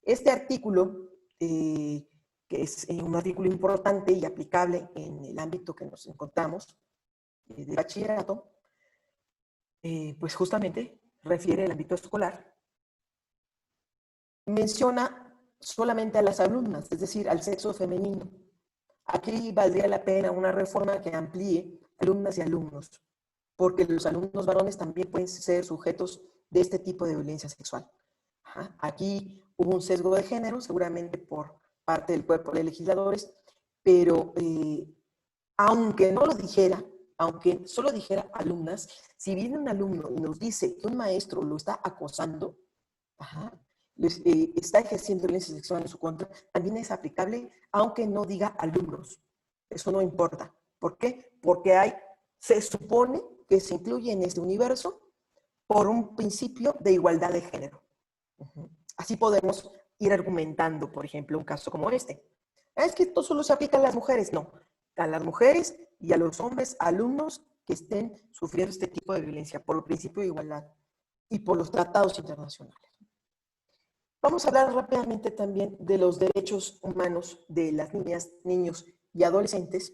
Este artículo, que es un artículo importante y aplicable en el ámbito que nos encontramos, de bachillerato, pues justamente refiere al ámbito escolar, menciona solamente a las alumnas, es decir, al sexo femenino. Aquí valdría la pena una reforma que amplíe alumnas y alumnos, porque los alumnos varones también pueden ser sujetos de este tipo de violencia sexual. Aquí hubo un sesgo de género, seguramente por parte del cuerpo de legisladores, pero aunque no lo dijera, aunque solo dijera alumnas, si viene un alumno y nos dice que un maestro lo está acosando, está ejerciendo violencia sexual en su contra, también es aplicable, aunque no diga alumnos. Eso no importa. ¿Por qué? Porque se supone que se incluye en este universo por un principio de igualdad de género. Así podemos ir argumentando, por ejemplo, un caso como este. Es que esto solo se aplica a las mujeres. No, a las mujeres y a los hombres alumnos que estén sufriendo este tipo de violencia por el principio de igualdad y por los tratados internacionales. Vamos a hablar rápidamente también de los derechos humanos de las niñas, niños y adolescentes,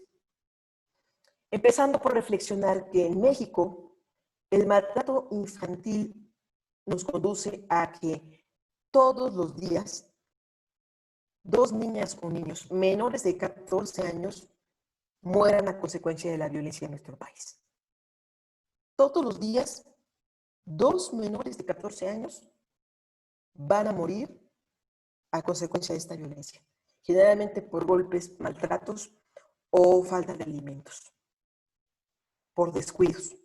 empezando por reflexionar que en México el maltrato infantil nos conduce a que todos los días 2 niñas o niños menores de 14 años mueran a consecuencia de la violencia en nuestro país. Todos los días 2 menores de 14 años van a morir a consecuencia de esta violencia, generalmente por golpes, maltratos o falta de alimentos. por descuidos.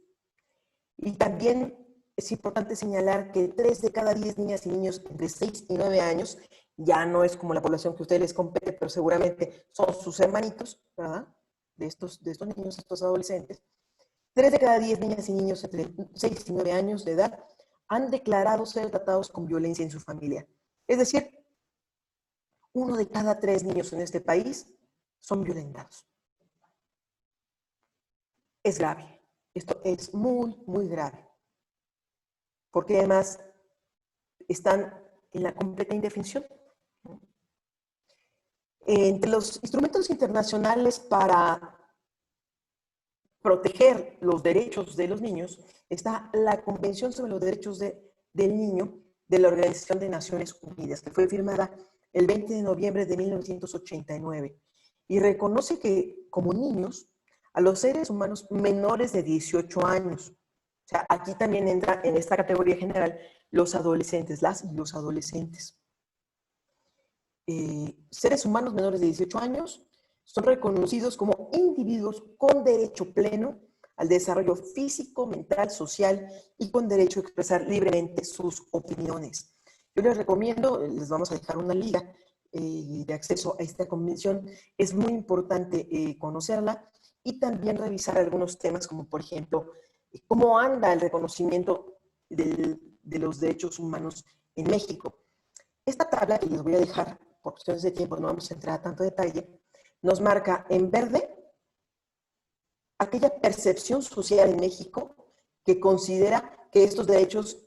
Y también es importante señalar que 3 de cada 10 niñas y niños entre 6 y 9 años, ya no es como la población que a ustedes les compete, pero seguramente son sus hermanitos, ¿verdad? De estos niños, estos adolescentes. 3 de cada 10 niñas y niños entre 6 y 9 años de edad han declarado ser tratados con violencia en su familia. Es decir, 1 de cada 3 niños en este país son violentados. Es grave. Esto es muy, muy grave. Porque además están en la completa indefensión. Entre los instrumentos internacionales para proteger los derechos de los niños está la Convención sobre los Derechos del Niño de la Organización de Naciones Unidas, que fue firmada el 20 de noviembre de 1989 y reconoce que como niños a los seres humanos menores de 18 años, o sea, aquí también entra en esta categoría general los adolescentes, las y los adolescentes. Seres humanos menores de 18 años son reconocidos como individuos con derecho pleno al desarrollo físico, mental, social y con derecho a expresar libremente sus opiniones. Yo les recomiendo, les vamos a dejar una liga de acceso a esta convención. Es muy importante conocerla y también revisar algunos temas como, por ejemplo, cómo anda el reconocimiento de los derechos humanos en México. Esta tabla que les voy a dejar, por cuestiones de tiempo no vamos a entrar a tanto detalle, nos marca en verde aquella percepción social en México que considera que estos derechos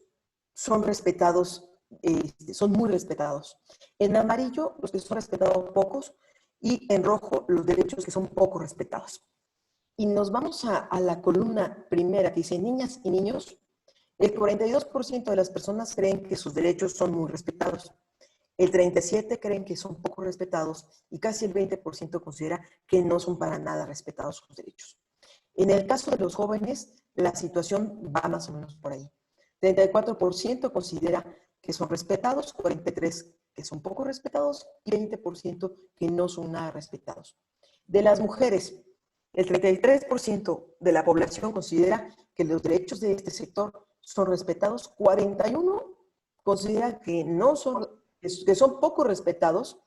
son respetados, son muy respetados. En amarillo, los que son respetados pocos, y en rojo, los derechos que son poco respetados. Y nos vamos a la columna primera que dice niñas y niños. El 42% de las personas creen que sus derechos son muy respetados. El 37% creen que son poco respetados y casi el 20% considera que no son para nada respetados sus derechos. En el caso de los jóvenes, la situación va más o menos por ahí. 34% considera que son respetados, 43% que son poco respetados y 20% que no son nada respetados. De las mujeres, el 33% de la población considera que los derechos de este sector son respetados, 41% considera que no son, que son poco respetados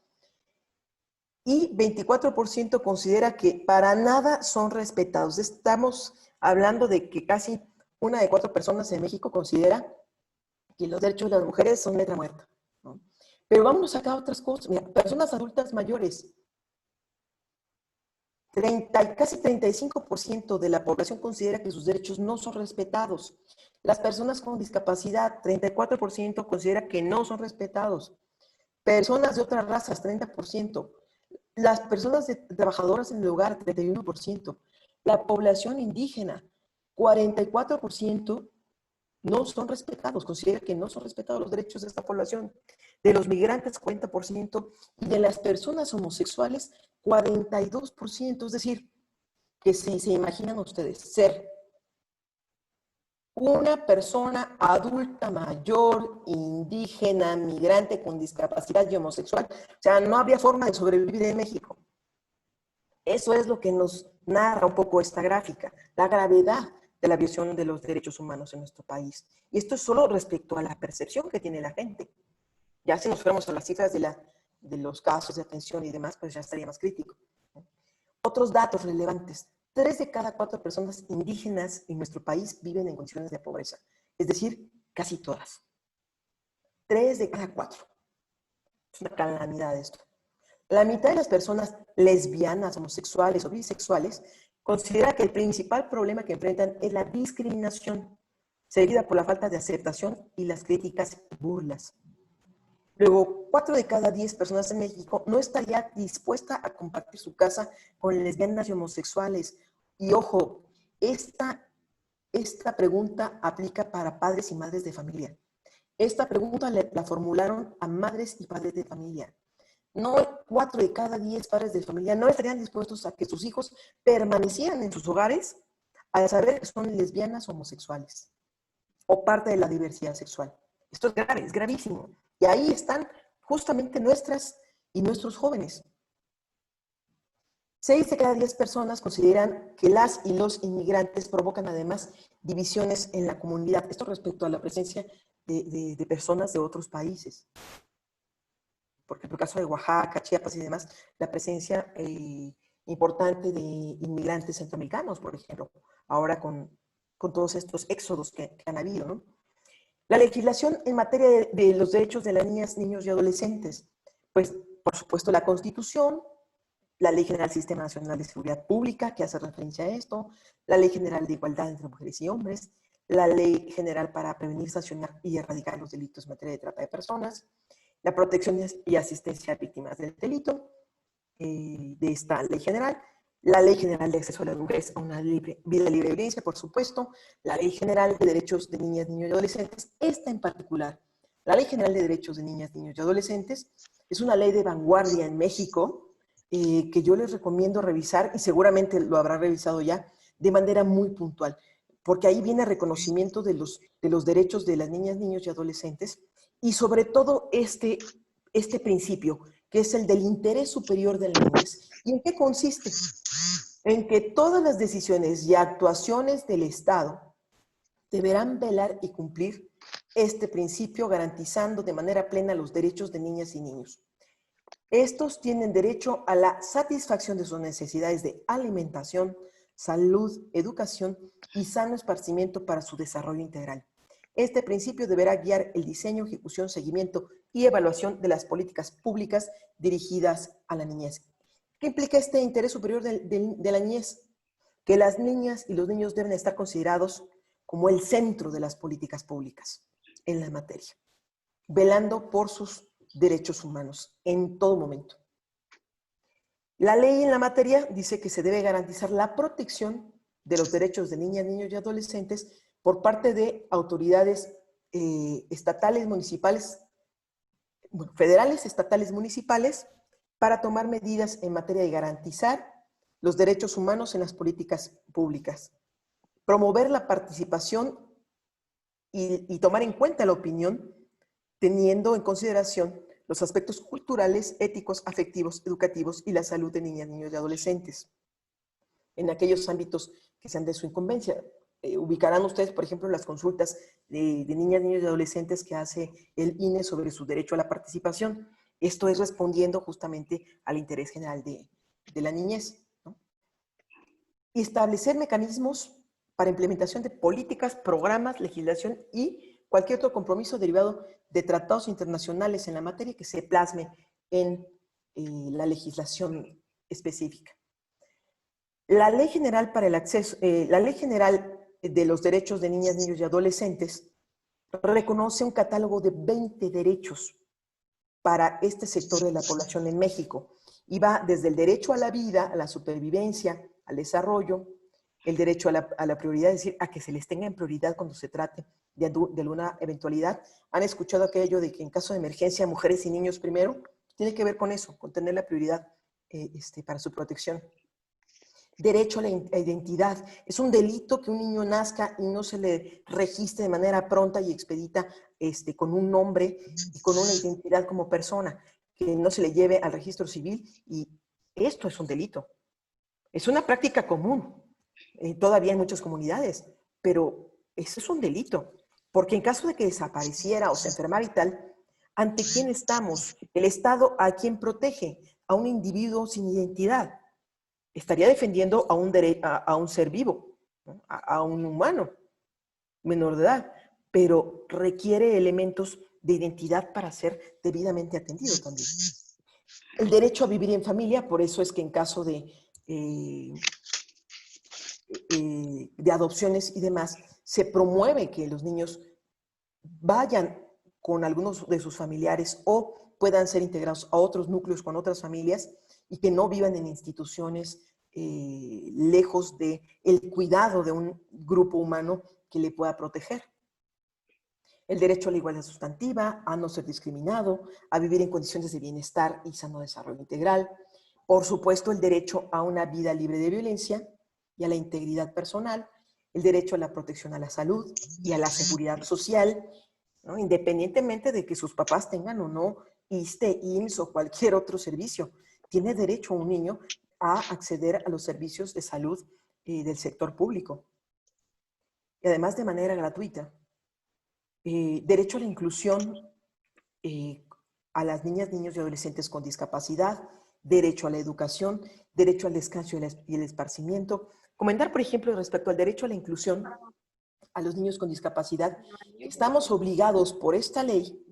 y 24% considera que para nada son respetados. Estamos hablando de que casi 1 de 4 personas en México considera que los derechos de las mujeres son letra muerta, ¿no? Pero vamos acá a otras cosas. Mira, personas adultas mayores, casi 35% de la población considera que sus derechos no son respetados. Las personas con discapacidad, 34% considera que no son respetados. Personas de otras razas, 30%. Las personas trabajadoras en el hogar, 31%. La población indígena, 44% no son respetados, considera que no son respetados los derechos de esta población. De los migrantes, 40%, y de las personas homosexuales, 42%. Es decir, que si se imaginan ustedes ser una persona adulta, mayor, indígena, migrante con discapacidad y homosexual, o sea, no habría forma de sobrevivir en México. Eso es lo que nos narra un poco esta gráfica, la gravedad de la violación de los derechos humanos en nuestro país. Y esto es solo respecto a la percepción que tiene la gente. Ya si nos fuéramos a las cifras de los casos de atención y demás, pues ya estaría más crítico. Otros datos relevantes. 3 de cada 4 personas indígenas en nuestro país viven en condiciones de pobreza. Es decir, casi todas. 3 de cada 4. Es una calamidad esto. La mitad de las personas lesbianas, homosexuales o bisexuales considera que el principal problema que enfrentan es la discriminación, seguida por la falta de aceptación y las críticas y burlas. Luego, 4 de cada 10 personas en México no estaría dispuesta a compartir su casa con lesbianas y homosexuales. Y ojo, esta pregunta aplica para padres y madres de familia. Esta pregunta la formularon a madres y padres de familia. No 4 de cada 10 padres de familia no estarían dispuestos a que sus hijos permanecieran en sus hogares al saber que son lesbianas o homosexuales o parte de la diversidad sexual. Esto es grave, es gravísimo. Y ahí están justamente nuestras y nuestros jóvenes. 6 de cada 10 personas consideran que las y los inmigrantes provocan además divisiones en la comunidad. Esto respecto a la presencia de personas de otros países. Por ejemplo, el caso de Oaxaca, Chiapas y demás, la presencia importante de inmigrantes centroamericanos, por ejemplo, ahora con todos estos éxodos que han habido, ¿no? La legislación en materia de los derechos de las niñas, niños y adolescentes, pues, por supuesto, la Constitución, la Ley General del Sistema Nacional de Seguridad Pública, que hace referencia a esto, la Ley General de Igualdad entre Mujeres y Hombres, la Ley General para prevenir, sancionar y erradicar los delitos en materia de trata de personas, la protección y asistencia a víctimas del delito de esta Ley General, la Ley General de Acceso a las Mujeres a una vida libre de violencia, por supuesto, la Ley General de Derechos de Niñas, Niños y Adolescentes, esta en particular, la Ley General de Derechos de Niñas, Niños y Adolescentes, es una ley de vanguardia en México, que yo les recomiendo revisar, y seguramente lo habrán revisado ya, de manera muy puntual, porque ahí viene reconocimiento de los derechos de las niñas, niños y adolescentes, y sobre todo este principio, que es el del interés superior de la niñez. ¿Y en qué consiste? En que todas las decisiones y actuaciones del Estado deberán velar y cumplir este principio, garantizando de manera plena los derechos de niñas y niños. Estos tienen derecho a la satisfacción de sus necesidades de alimentación, salud, educación y sano esparcimiento para su desarrollo integral. Este principio deberá guiar el diseño, ejecución, seguimiento y evaluación de las políticas públicas dirigidas a la niñez. ¿Qué implica este interés superior de la niñez? Que las niñas y los niños deben estar considerados como el centro de las políticas públicas en la materia, velando por sus derechos humanos en todo momento. La ley en la materia dice que se debe garantizar la protección de los derechos de niñas, niños y adolescentes por parte de autoridades estatales, municipales, bueno, federales, estatales, municipales, para tomar medidas en materia de garantizar los derechos humanos en las políticas públicas, promover la participación y tomar en cuenta la opinión, teniendo en consideración los aspectos culturales, éticos, afectivos, educativos y la salud de niñas, niños y adolescentes, en aquellos ámbitos que sean de su incumbencia. Ubicarán ustedes, por ejemplo, las consultas de niñas, niños y adolescentes que hace el INE sobre su derecho a la participación. Esto es respondiendo justamente al interés general de la niñez, ¿no? Y establecer mecanismos para implementación de políticas, programas, legislación y cualquier otro compromiso derivado de tratados internacionales en la materia que se plasme en la legislación específica. La Ley General para el Acceso, la Ley General de los Derechos de Niñas, Niños y Adolescentes reconoce un catálogo de 20 derechos para este sector de la población en México. Y va desde el derecho a la vida, a la supervivencia, al desarrollo, el derecho a la prioridad, es decir, a que se les tenga en prioridad cuando se trate de alguna eventualidad. ¿Han escuchado aquello de que en caso de emergencia, mujeres y niños primero? Tiene que ver con eso, con tener la prioridad para su protección. Derecho a la identidad. Es un delito que un niño nazca y no se le registre de manera pronta y expedita con un nombre y con una identidad como persona, que no se le lleve al registro civil, y esto es un delito. Es una práctica común todavía en muchas comunidades, pero eso es un delito, porque en caso de que desapareciera o se enfermara y tal, ¿ante quién estamos? El Estado, ¿a quién protege? A un individuo sin identidad. Estaría defendiendo a un ser vivo, ¿no? a un humano menor de edad, pero requiere elementos de identidad para ser debidamente atendido también. El derecho a vivir en familia, por eso es que en caso de adopciones y demás, se promueve que los niños vayan con algunos de sus familiares o puedan ser integrados a otros núcleos con otras familias y que no vivan en instituciones lejos del cuidado de un grupo humano que le pueda proteger. El derecho a la igualdad sustantiva, a no ser discriminado, a vivir en condiciones de bienestar y sano desarrollo integral. Por supuesto, el derecho a una vida libre de violencia y a la integridad personal, el derecho a la protección a la salud y a la seguridad social, ¿no? Independientemente de que sus papás tengan o no ISSSTE, IMSS o cualquier otro servicio. Tiene derecho un niño a acceder a los servicios de salud del sector público. Y además de manera gratuita. Derecho a la inclusión a las niñas, niños y adolescentes con discapacidad, derecho a la educación, derecho al descanso y el esparcimiento. Comentar, por ejemplo, respecto al derecho a la inclusión a los niños con discapacidad, estamos obligados por esta ley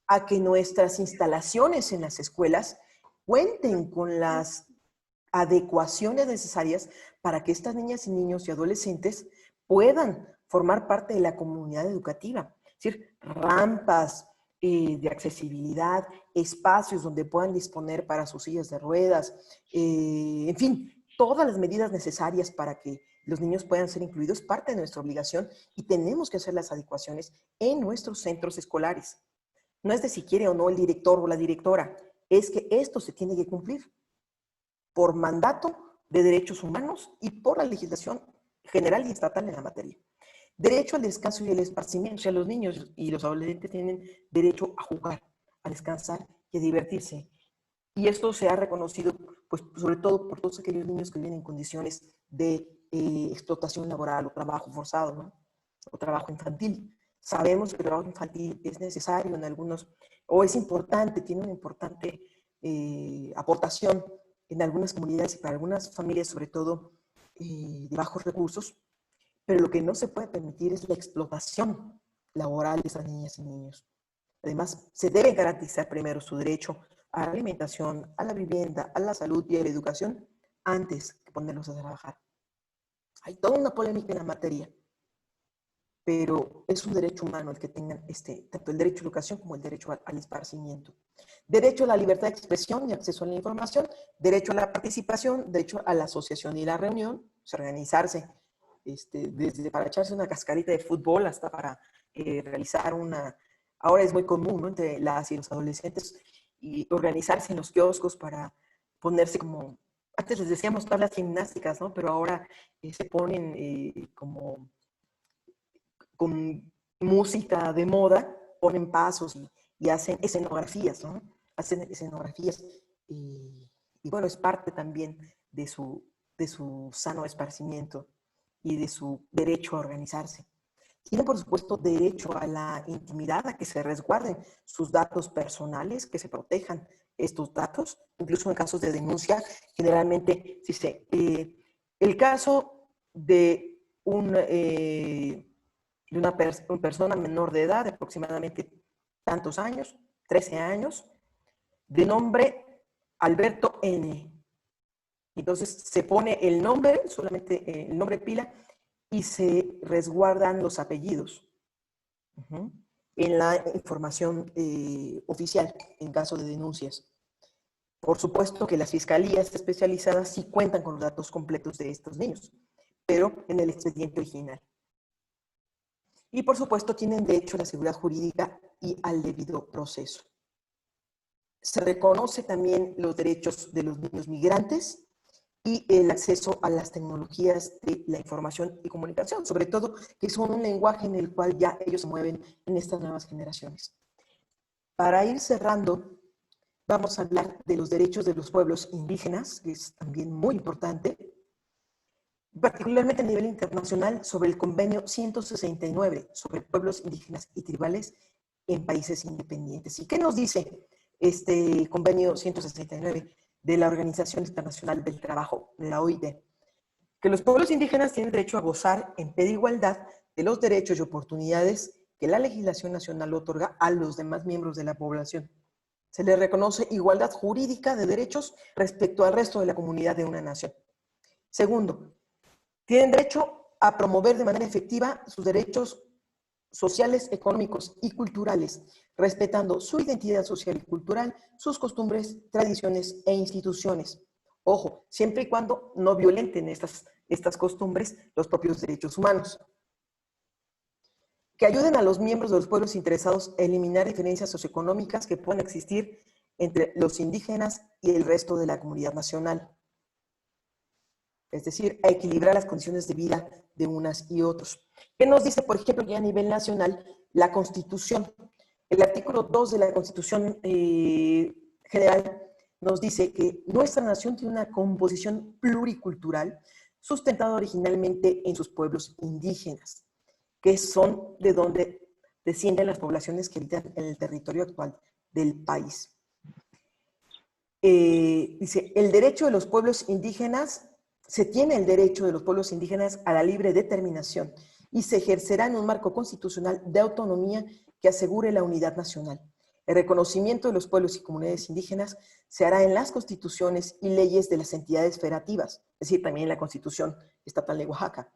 a que nuestras instalaciones en las escuelas cuenten con las adecuaciones necesarias para que estas niñas y niños y adolescentes puedan formar parte de la comunidad educativa. Es decir, rampas de accesibilidad, espacios donde puedan disponer para sus sillas de ruedas, en fin, todas las medidas necesarias para que los niños puedan ser incluidos, parte de nuestra obligación, y tenemos que hacer las adecuaciones en nuestros centros escolares. No es de si quiere o no el director o la directora, es que esto se tiene que cumplir por mandato de derechos humanos y por la legislación general y estatal en la materia. Derecho al descanso y el esparcimiento. O sea, los niños y los adolescentes tienen derecho a jugar, a descansar y a divertirse. Y esto se ha reconocido, pues, sobre todo por todos aquellos niños que viven en condiciones de explotación laboral o trabajo forzado, ¿no? O trabajo infantil. Sabemos que el trabajo infantil es necesario en algunos, o es importante, tiene una importante aportación en algunas comunidades y para algunas familias, sobre todo de bajos recursos, pero lo que no se puede permitir es la explotación laboral de esas niñas y niños. Además, se debe garantizar primero su derecho a la alimentación, a la vivienda, a la salud y a la educación antes que ponerlos a trabajar. Hay toda una polémica en la materia, pero es un derecho humano el que tengan tanto el derecho a la educación como el derecho al esparcimiento. Derecho a la libertad de expresión y acceso a la información, derecho a la participación, derecho a la asociación y la reunión, o sea, organizarse, desde para echarse una cascarita de fútbol hasta para realizar ahora es muy común, ¿no?, entre las y los adolescentes, y organizarse en los kioscos para ponerse como, antes les decíamos tablas gimnásticas, ¿no?, pero ahora se ponen como con música de moda, ponen pasos y hacen escenografías, ¿no? Hacen escenografías y bueno, es parte también de su sano esparcimiento y de su derecho a organizarse. Tienen, por supuesto, derecho a la intimidad, a que se resguarden sus datos personales, que se protejan estos datos, incluso en casos de denuncia. Generalmente, el caso de una persona menor de edad, de aproximadamente tantos años, 13 años, de nombre Alberto N. Entonces se pone el nombre, solamente el nombre pila, y se resguardan los apellidos en la información oficial en caso de denuncias. Por supuesto que las fiscalías especializadas sí cuentan con los datos completos de estos niños, pero en el expediente original. Y por supuesto tienen derecho a la seguridad jurídica y al debido proceso. Se reconoce también los derechos de los niños migrantes y el acceso a las tecnologías de la información y comunicación, sobre todo que son un lenguaje en el cual ya ellos se mueven en estas nuevas generaciones. Para ir cerrando, vamos a hablar de los derechos de los pueblos indígenas, que es también muy importante, particularmente a nivel internacional, sobre el convenio 169 sobre pueblos indígenas y tribales en países independientes. ¿Y qué nos dice este convenio 169 de la Organización Internacional del Trabajo, de la OIT? Que los pueblos indígenas tienen derecho a gozar en plena igualdad de los derechos y oportunidades que la legislación nacional otorga a los demás miembros de la población. Se les reconoce igualdad jurídica de derechos respecto al resto de la comunidad de una nación. Segundo, tienen derecho a promover de manera efectiva sus derechos sociales, económicos y culturales, respetando su identidad social y cultural, sus costumbres, tradiciones e instituciones. Ojo, siempre y cuando no violenten estas costumbres los propios derechos humanos. Que ayuden a los miembros de los pueblos interesados a eliminar diferencias socioeconómicas que puedan existir entre los indígenas y el resto de la comunidad nacional. Es decir, a equilibrar las condiciones de vida de unas y otros. ¿Qué nos dice, por ejemplo, ya a nivel nacional, la Constitución? El artículo 2 de la Constitución General nos dice que nuestra nación tiene una composición pluricultural sustentada originalmente en sus pueblos indígenas, que son de donde descienden las poblaciones que habitan en el territorio actual del país. Dice, el derecho de los pueblos indígenas, se tiene el derecho de los pueblos indígenas a la libre determinación y se ejercerá en un marco constitucional de autonomía que asegure la unidad nacional. El reconocimiento de los pueblos y comunidades indígenas se hará en las constituciones y leyes de las entidades federativas, es decir, también en la Constitución Estatal de Oaxaca,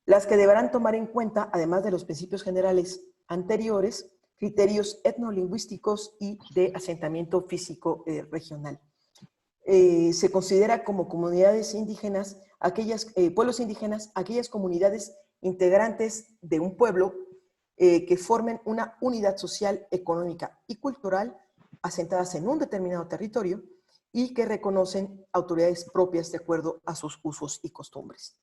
las que deberán tomar en cuenta, además de los principios generales anteriores, criterios etnolingüísticos y de asentamiento físico regional. Se considera como comunidades indígenas, pueblos indígenas, aquellas comunidades integrantes de un pueblo que formen una unidad social, económica y cultural asentadas en un determinado territorio y que reconocen autoridades propias de acuerdo a sus usos y costumbres.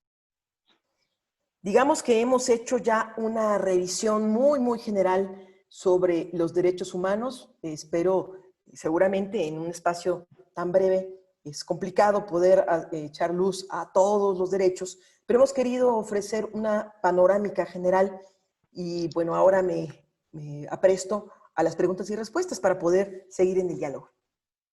Digamos que hemos hecho ya una revisión muy general sobre los derechos humanos. Espero, seguramente en un espacio tan breve, es complicado poder echar luz a todos los derechos, pero hemos querido ofrecer una panorámica general y bueno, ahora me apresto a las preguntas y respuestas para poder seguir en el diálogo.